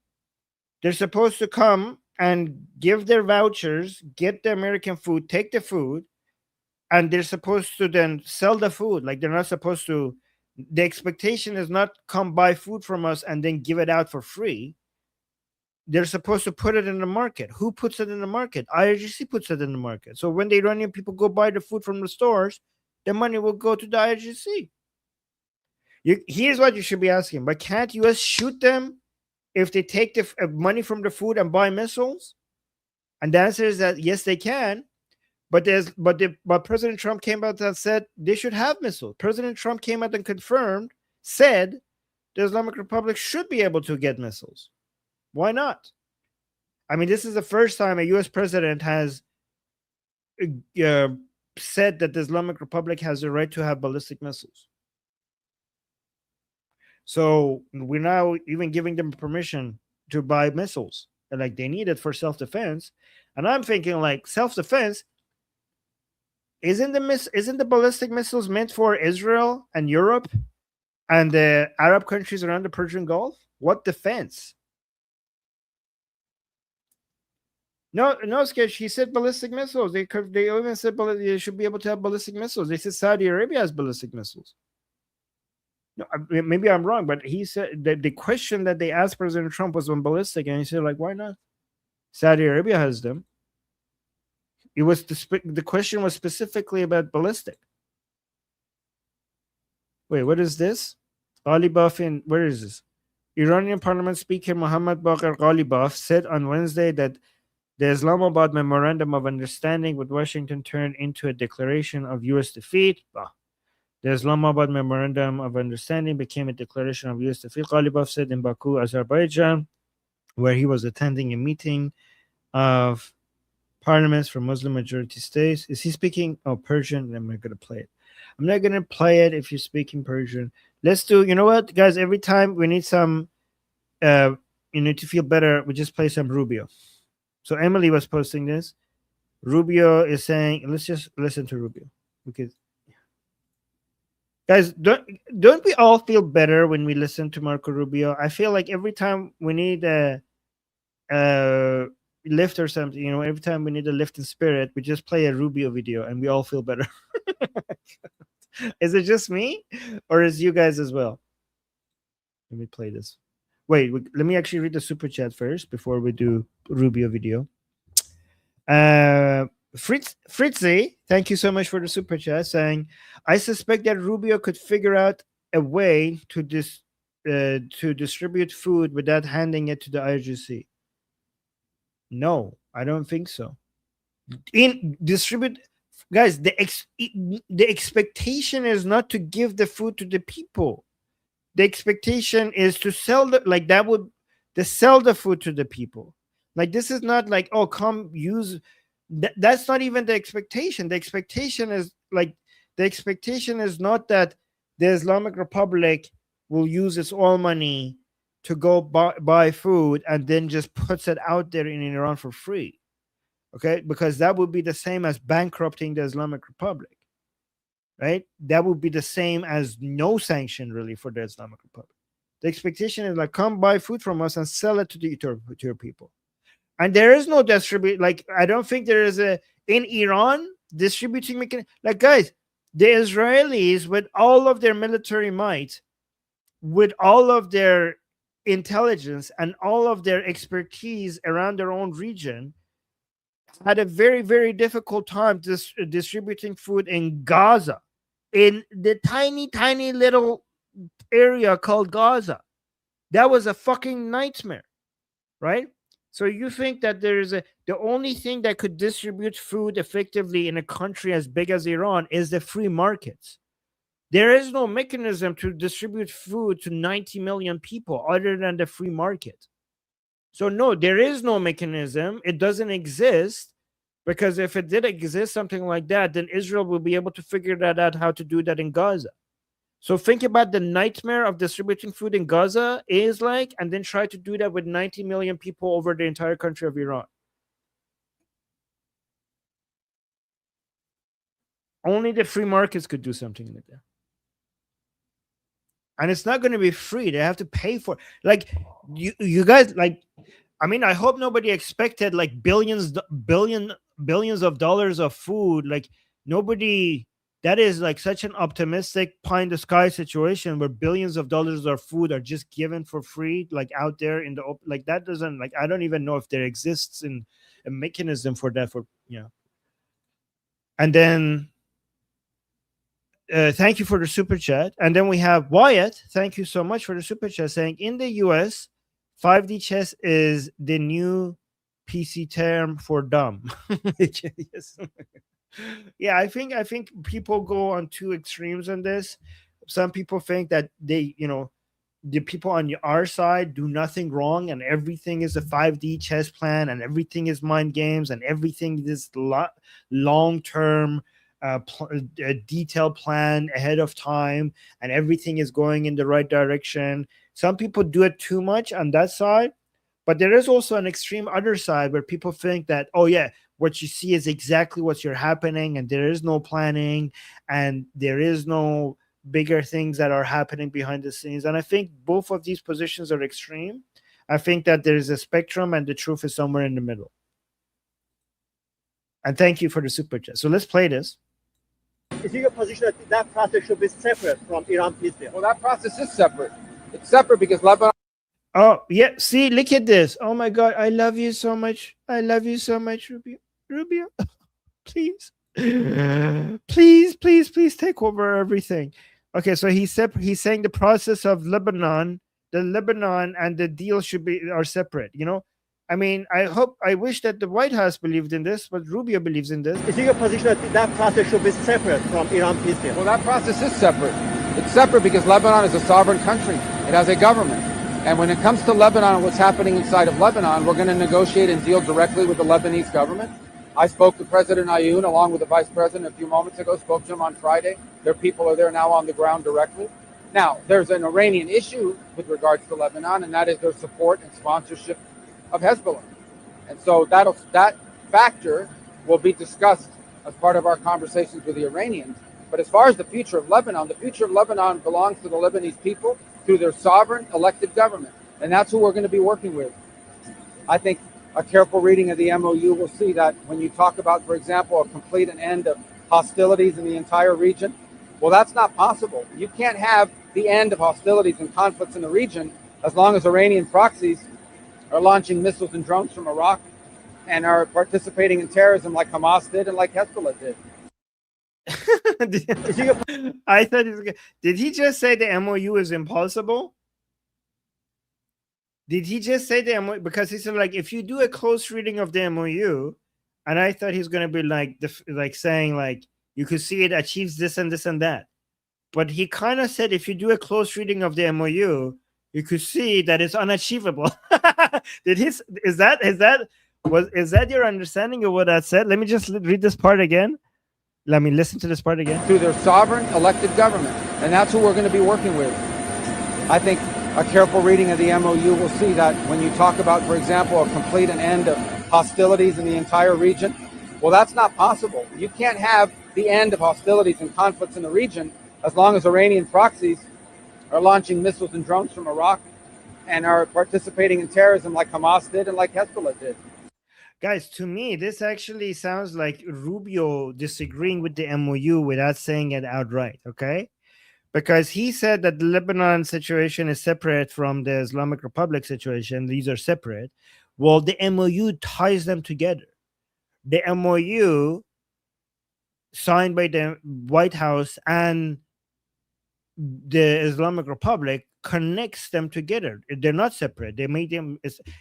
They're supposed to come and give their vouchers, get the American food, take the food, and they're supposed to then sell the food. Like, they're not supposed to, the expectation is not come buy food from us and then give it out for free. They're supposed to put it in the market. Who puts it in the market? IRGC puts it in the market. So when the Iranian people go buy the food from the stores, the money will go to the IRGC. Here's what you should be asking. But can't US shoot them if they take the money from the food and buy missiles? And the answer is that yes, they can. But President Trump came out and said they should have missiles. President Trump came out and said the Islamic Republic should be able to get missiles. Why not? I mean, this is the first time a U.S. president has said that the Islamic Republic has the right to have ballistic missiles. So we're now even giving them permission to buy missiles, and like they need it for self-defense. And I'm thinking, like, self-defense, isn't the ballistic missiles meant for Israel and Europe and the Arab countries around the Persian Gulf? What defense? No, Sketch. He said ballistic missiles. They even said they should be able to have ballistic missiles. They said Saudi Arabia has ballistic missiles. No, maybe I'm wrong, but he said that the question that they asked President Trump was on ballistic, and he said, like, why not? Saudi Arabia has them. It was the question was specifically about ballistic. Wait, what is this? Ghalibaf where is this? Iranian Parliament Speaker Mohammad Bagher Ghalibaf said on Wednesday that the Islamabad Memorandum of Understanding with Washington turned into a declaration of U.S. defeat. The Islamabad Memorandum of Understanding became a declaration of U.S. defeat, Ghalibaf said in Baku, Azerbaijan, where he was attending a meeting of parliaments from Muslim majority states. Is he speaking Persian? I'm not going to play it. I'm not going to play it if you're speaking Persian. Let's do, you know what, guys? Every time we need some, you need to feel better, we just play some Rubio. So Emily was posting this. Rubio is saying, let's just listen to Rubio. Because, guys, don't we all feel better when we listen to Marco Rubio? I feel like every time we need a lift or something, you know, every time we need a lift in spirit, we just play a Rubio video and we all feel better. Is it just me or is you guys as well? Let me play this. Wait, let me actually read the super chat first before we do Rubio video. Fritzy, thank you so much for the super chat, saying, I suspect that Rubio could figure out a way to distribute food without handing it to the IRGC. No, I don't think so. Guys, the expectation is not to give the food to the people. The expectation is to sell sell the food to the people. Like, this is not like, oh, come use. That's not even the expectation. The expectation is not that the Islamic Republic will use its oil money to go buy food and then just puts it out there in Iran for free. Okay, because that would be the same as bankrupting the Islamic Republic, right? That would be the same as no sanction really for the Islamic Republic. The expectation is like, come buy food from us and sell it to your people. And there is no distribute. Like, I don't think there is in Iran distributing mechanism. Like, guys, the Israelis, with all of their military might, with all of their intelligence and all of their expertise around their own region, had a very, very difficult time distributing food in Gaza, in the tiny, tiny little area called Gaza. That was a fucking nightmare, right? So you think that the only thing that could distribute food effectively in a country as big as Iran is the free markets. There is no mechanism to distribute food to 90 million people other than the free market. So no, there is no mechanism. It doesn't exist, because if it did exist, something like that, then Israel will be able to figure that out, how to do that in Gaza. So think about the nightmare of distributing food in Gaza is like, and then try to do that with 90 million people over the entire country of Iran. Only the free markets could do something like that. And it's not going to be free. They have to pay for it. Like, you guys, like, I mean, I hope nobody expected like billions of dollars of food. Like, nobody, that is like such an optimistic pie in the sky situation where billions of dollars of food are just given for free, like out there in the open. Like, that doesn't, like, I don't even know if there exists a mechanism for that, for, you know. And then thank you for the super chat. And then we have Wyatt. Thank you so much for the super chat, saying, in the US, 5D chess is the new PC term for dumb. Yes. Yeah, I think people go on two extremes on this. Some people think that they, you know, the people on our side do nothing wrong and everything is a 5D chess plan and everything is mind games and everything is long-term detailed plan ahead of time and everything is going in the right direction. Some people do it too much on that side, but there is also an extreme other side where people think that, oh yeah, what you see is exactly what's happening and there is no planning and there is no bigger things that are happening behind the scenes. And I think both of these positions are extreme. I think that there is a spectrum and the truth is somewhere in the middle. And thank you for the super chat. So let's play this. Is your position that that process should be separate from Iran peace deal? Well, that process is separate. It's separate because Lebanon. Oh, yeah. See, look at this. Oh, my God. I love you so much. I love you so much, Rubio. Rubio, please. Please take over everything. Okay, so he's saying the process of Lebanon and the deal are separate, you know? I mean, I wish that the White House believed in this, but Rubio believes in this. Is your position that that process should be separate from Iran peace deal? Well, that process is separate. It's separate because Lebanon is a sovereign country. It has a government. And when it comes to Lebanon and what's happening inside of Lebanon, we're going to negotiate and deal directly with the Lebanese government. I spoke to President Ayoun along with the Vice President a few moments ago, spoke to him on Friday. Their people are there now on the ground directly. Now, there's an Iranian issue with regards to Lebanon, and that is their support and sponsorship of Hezbollah. And so that factor will be discussed as part of our conversations with the Iranians. But as far as the future of Lebanon belongs to the Lebanese people through their sovereign elected government. And that's who we're going to be working with. I think a careful reading of the MOU will see that when you talk about, for example, a complete and end of hostilities in the entire region, well, that's not possible. You can't have the end of hostilities and conflicts in the region as long as Iranian proxies are launching missiles and drones from Iraq and are participating in terrorism like Hamas did and like Hezbollah did. I thought did he just say the MOU is impossible? Did he just say the MOU? Because he said, like, if you do a close reading of the MOU, and I thought he's going to be like saying, like, you could see it achieves this and this and that. But he kind of said, if you do a close reading of the MOU, you could see that it's unachievable. Is that your understanding of what that said? Let me just read this part again. Let me listen to this part again. Through their sovereign elected government. And that's who we're going to be working with. I think a careful reading of the MOU will see that when you talk about, for example, a complete and end of hostilities in the entire region, well, that's not possible. You can't have the end of hostilities and conflicts in the region as long as Iranian proxies are launching missiles and drones from Iraq and are participating in terrorism like Hamas did and like Hezbollah did. Guys, to me, this actually sounds like Rubio disagreeing with the MOU without saying it outright, okay? Because he said that the Lebanon situation is separate from the Islamic Republic situation. These are separate. Well, the MOU ties them together. The MOU signed by the White House and the Islamic Republic connects them together. They're not separate. They made them,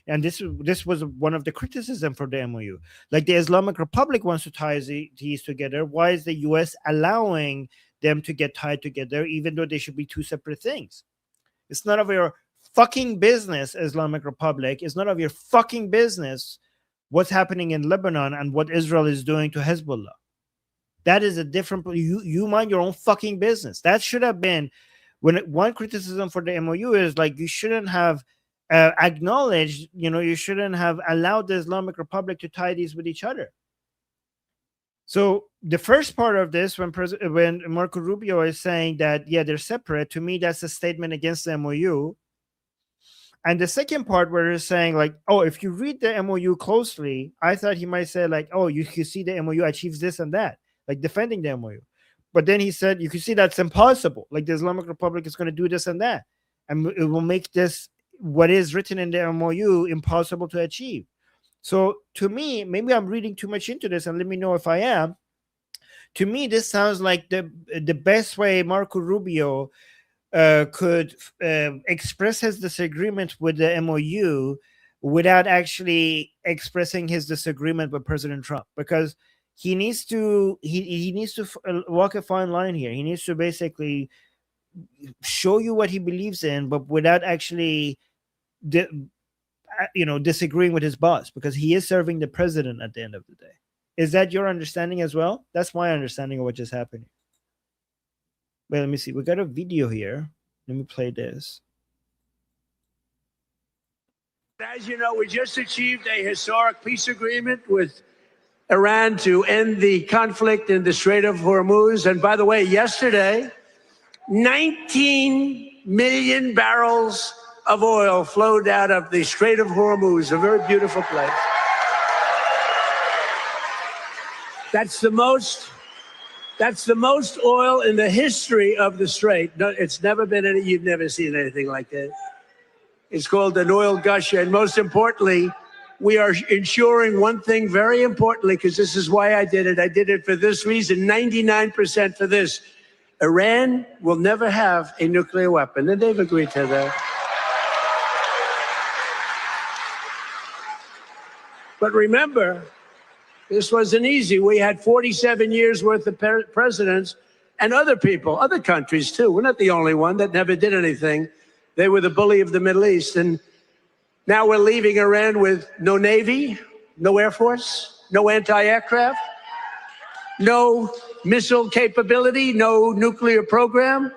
and this was one of the criticism for the MOU. Like, the Islamic Republic wants to tie these together. Why is the U.S. allowing them to get tied together, even though they should be two separate things? It's none of your fucking business, Islamic Republic. It's none of your fucking business what's happening in Lebanon and what Israel is doing to Hezbollah. That is a different, you mind your own fucking business. That should have been, one criticism for the MOU is, like, you shouldn't have acknowledged, you shouldn't have allowed the Islamic Republic to tie these with each other. So the first part of this, when Marco Rubio is saying that, yeah, they're separate, to me, that's a statement against the MOU. And the second part where he's saying, like, oh, if you read the MOU closely, I thought he might say, like, oh, you can see the MOU achieves this and that, like defending the MOU. But then he said, you can see that's impossible. Like, the Islamic Republic is going to do this and that. And it will make this, what is written in the MOU, impossible to achieve. So to me, maybe I'm reading too much into this, and let me know if I am. To me, this sounds like the best way Marco Rubio could express his disagreement with the MOU without actually expressing his disagreement with President Trump, because he needs to walk a fine line here. He needs to basically show you what he believes in, but without actually disagreeing with his boss, because he is serving the president at the end of the day. Is that your understanding as well? That's my understanding of what just happened. Wait, let me see. We got a video here. Let me play this. As you know, we just achieved a historic peace agreement with Iran to end the conflict in the Strait of Hormuz. And by the way, yesterday, 19 million barrels of oil flowed out of the Strait of Hormuz, a very beautiful place. That's the most oil in the history of the Strait. No, it's never been any, you've never seen anything like that. It's called an oil gusher. And most importantly, we are ensuring one thing very importantly, because this is why I did it. I did it for this reason, 99% for this. Iran will never have a nuclear weapon, and they've agreed to that. But remember, this wasn't easy. We had 47 years worth of presidents and other people, other countries too. We're not the only one that never did anything. They were the bully of the Middle East. And now we're leaving Iran with no Navy, no Air Force, no anti-aircraft, no missile capability, no nuclear program.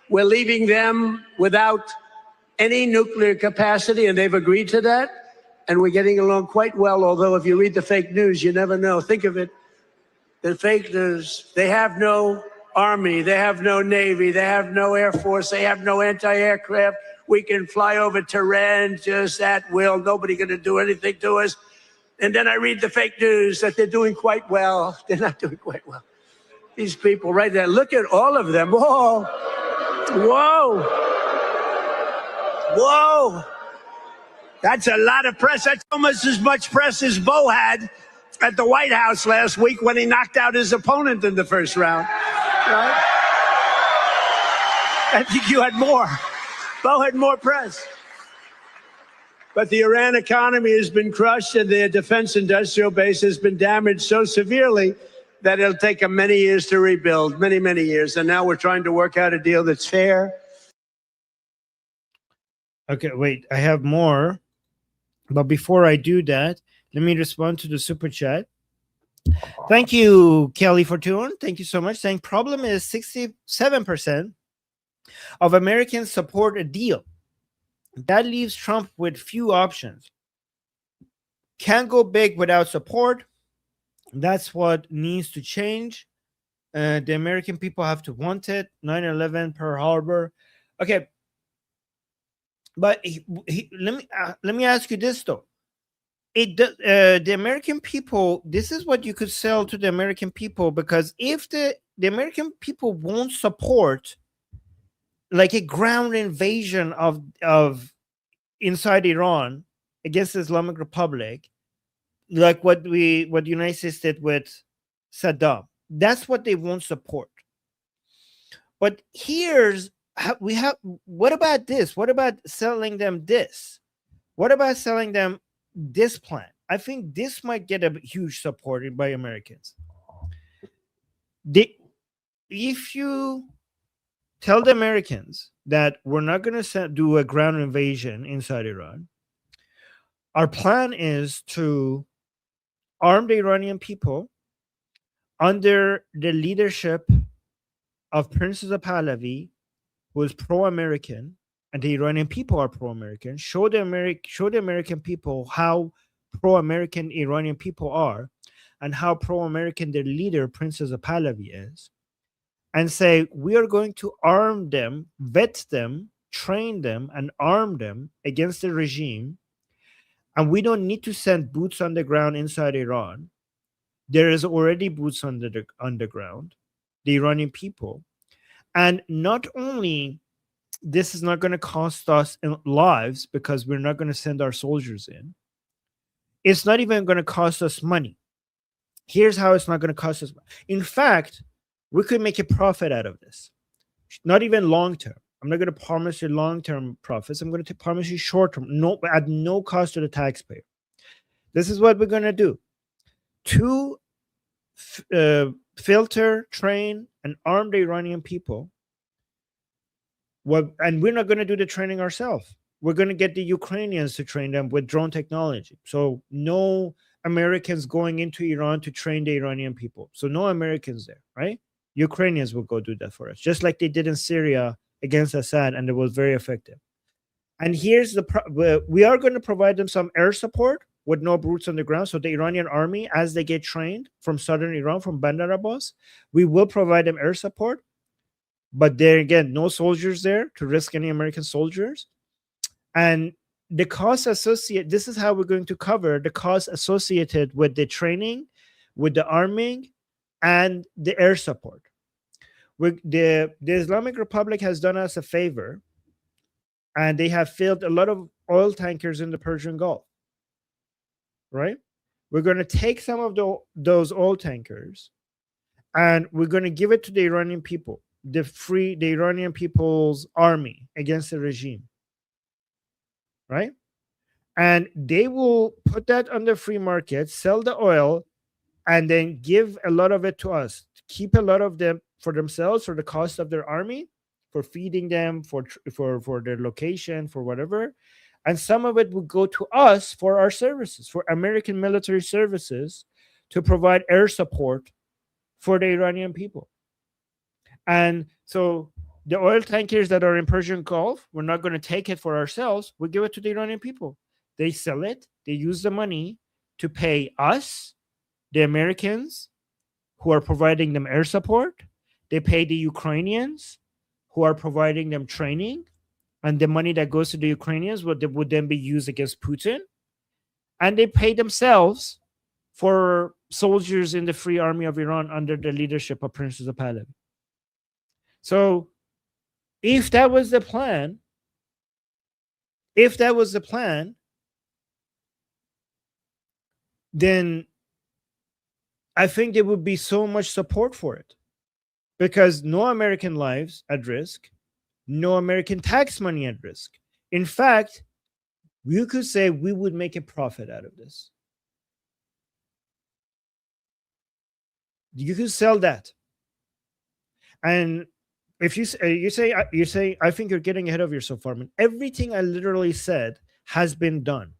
We're leaving them without any nuclear capacity, and they've agreed to that. And we're getting along quite well, although if you read the fake news, you never know. Think of it, the fake news, they have no army, they have no navy, they have no air force, they have no anti-aircraft. We can fly over Tehran just at will. Nobody going to do anything to us. And then I read the fake news that they're doing quite well. They're not doing quite well. These people right there, look at all of them. Whoa, whoa, whoa. That's a lot of press. That's almost as much press as Bo had at the White House last week when he knocked out his opponent in the first round. Right? I think you had more. Bo had more press. But the Iran economy has been crushed and their defense industrial base has been damaged so severely that it'll take them many years to rebuild, many, many years. And now we're trying to work out a deal that's fair. Okay, wait, I have more. But before I do that, let me respond to the super chat. Thank you, Kelly Fortune. Thank you so much. Saying problem is 67% of Americans support a deal. That leaves Trump with few options. Can't go big without support. That's what needs to change. The American people have to want it. 9/11, Pearl Harbor. Okay. But let me ask you this, though. The American people, this is what you could sell to the American people, because if the American people won't support like a ground invasion of inside Iran against the Islamic Republic, like what the United States did with Saddam, that's what they won't support. But what about this? What about selling them this? What about selling them this plan? I think this might get a huge support by Americans. If you tell the Americans that we're not going to do a ground invasion inside Iran, our plan is to arm the Iranian people under the leadership of Princess Pahlavi, who is pro-American, and the Iranian people are pro-American. Show the American people how pro-American Iranian people are, and how pro-American their leader, Princess Pahlavi, is, and say, we are going to arm them, vet them, train them, and arm them against the regime. And we don't need to send boots on the ground inside Iran. There is already boots on the ground, the Iranian people. And not only this is not going to cost us lives, because we're not going to send our soldiers in. It's not even going to cost us money. Here's how it's not going to cost us money. In fact, we could make a profit out of this. Not even long term. I'm not going to promise you long-term profits. I'm going to promise you short-term, at no cost to the taxpayer. This is what we're going to do. To filter, train, and arm the Iranian people. And we're not going to do the training ourselves. We're going to get the Ukrainians to train them with drone technology. So no Americans going into Iran to train the Iranian people. So no Americans there, right? Ukrainians will go do that for us, just like they did in Syria against Assad, and it was very effective. And here's we are going to provide them some air support with no boots on the ground. So the Iranian army, as they get trained from southern Iran, from Bandar Abbas, we will provide them air support. But there again, no soldiers there to risk any American soldiers. And the costs associated, this is how we're going to cover the costs associated with the training, with the arming, and the air support. The Islamic Republic has done us a favor, and they have filled a lot of oil tankers in the Persian Gulf, right? We're going to take some of those oil tankers, and we're going to give it to the Iranian people, the Iranian people's army against the regime, right? And they will put that on the free market, sell the oil, and then give a lot of it to us, keep a lot of them for themselves, for the cost of their army, for feeding them, for their location, for whatever. And some of it will go to us for our services, for American military services, to provide air support for the Iranian people. And so the oil tankers that are in Persian Gulf, we're not going to take it for ourselves. We give it to the Iranian people. They sell it. They use the money to pay us, the Americans, who are providing them air support. They pay the Ukrainians, who are providing them training. And the money that goes to the Ukrainians would then be used against Putin. And they pay themselves for soldiers in the Free Army of Iran under the leadership of Prince Pahlavi. So if that was the plan, then I think there would be so much support for it, because no American lives at risk, no American tax money at risk. In fact, you could say we would make a profit out of this. You could sell that. And if you say, I think you're getting ahead of yourself, Farman. Everything I literally said has been done.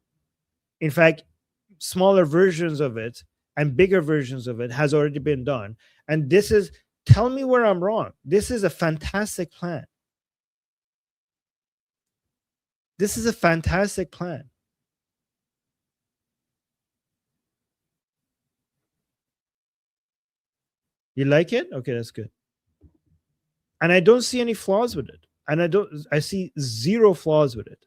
In fact, smaller versions of it and bigger versions of it has already been done. And this is, tell me where I'm wrong. This is a fantastic plan. This is a fantastic plan. You like it? Okay, that's good. And I don't see any flaws with it. And I see zero flaws with it.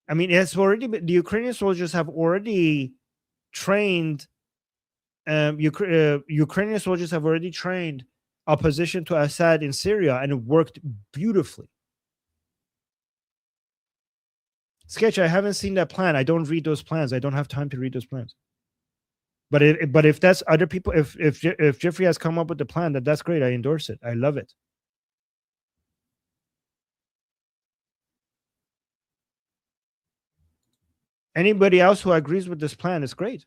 I mean, it's already the Ukrainian soldiers have already trained. Ukrainian soldiers have already trained opposition to Assad in Syria, and it worked beautifully. Sketch, I haven't seen that plan. I don't read those plans. I don't have time to read those plans. But if that's other people, if Jeffrey has come up with the plan, that's great. I endorse it. I love it. Anybody else who agrees with this plan is great.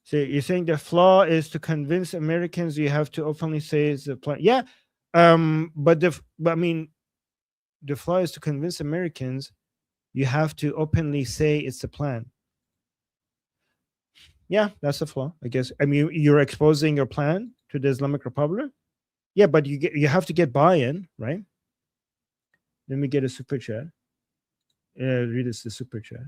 So you're saying the flaw is to convince Americans you have to openly say it's a plan. Yeah, but I mean, the flaw is to convince Americans you have to openly say it's a plan. Yeah, that's a flaw, I guess. I mean, you're exposing your plan to the Islamic Republic. Yeah, but you have to get buy-in, right? Let me get a super chat. Read this, the super chat.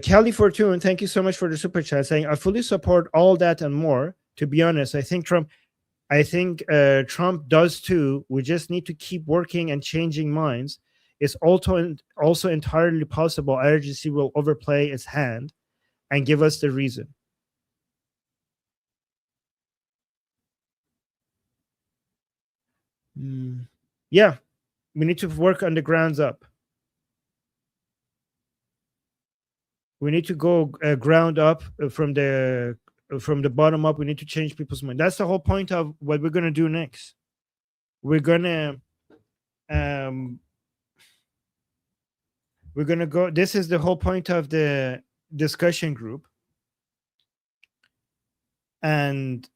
Kelly Fortune, thank you so much for the super chat, saying I fully support all that and more. To be honest, I think Trump does too. We just need to keep working and changing minds. It's also entirely possible IRGC will overplay its hand and give us the reason. Yeah, we need to work on the grounds up. We need to go ground up from the bottom up. We need to change people's mind. That's the whole point of what we're going to do next. We're going to go. This is the whole point of the discussion group. And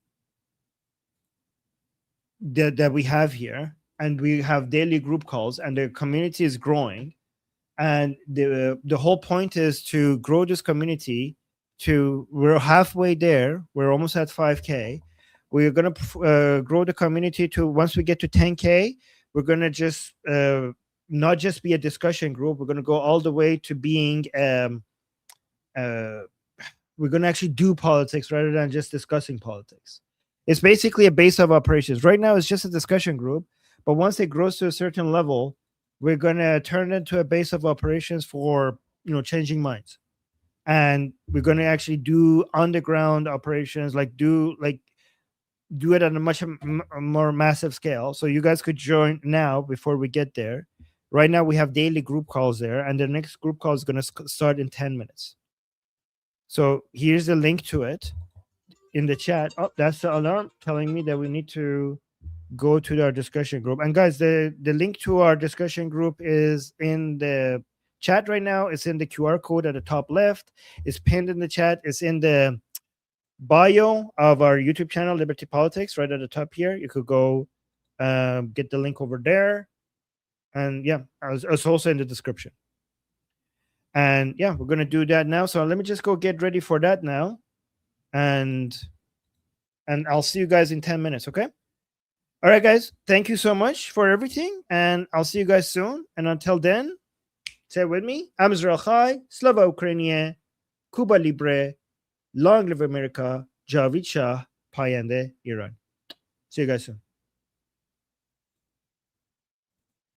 that we have here, and we have daily group calls, and the community is growing. And the whole point is to grow this community we're halfway there. We're almost at 5K. We're going to grow the community to, once we get to 10K, we're going to just not just be a discussion group. We're going to go all the way to being, we're going to actually do politics rather than just discussing politics. It's basically a base of operations. Right now, it's just a discussion group. But once it grows to a certain level, we're going to turn it into a base of operations for, changing minds. And we're going to actually do underground operations, do it at a much more massive scale. So you guys could join now before we get there. Right now, we have daily group calls there, and the next group call is going to start in 10 minutes. So here's the link to it in the chat. Oh, that's the alarm telling me that we need to go to our discussion group. And guys, the link to our discussion group is in the chat right now. It's in the QR code at the top left. It's pinned in the chat. It's in the bio of our YouTube channel, Liberty Politics, right at the top here. You could go get the link over there. And yeah, it's also in the description. And yeah, we're going to do that now. So let me just go get ready for that now. And I'll see you guys in 10 minutes, okay? All right, guys. Thank you so much for everything. And I'll see you guys soon. And until then, say it with me. I'm Israel Chai, Slava Ukraine, Cuba Libre, Long live America, Javid Shah, Payende Iran. See you guys soon.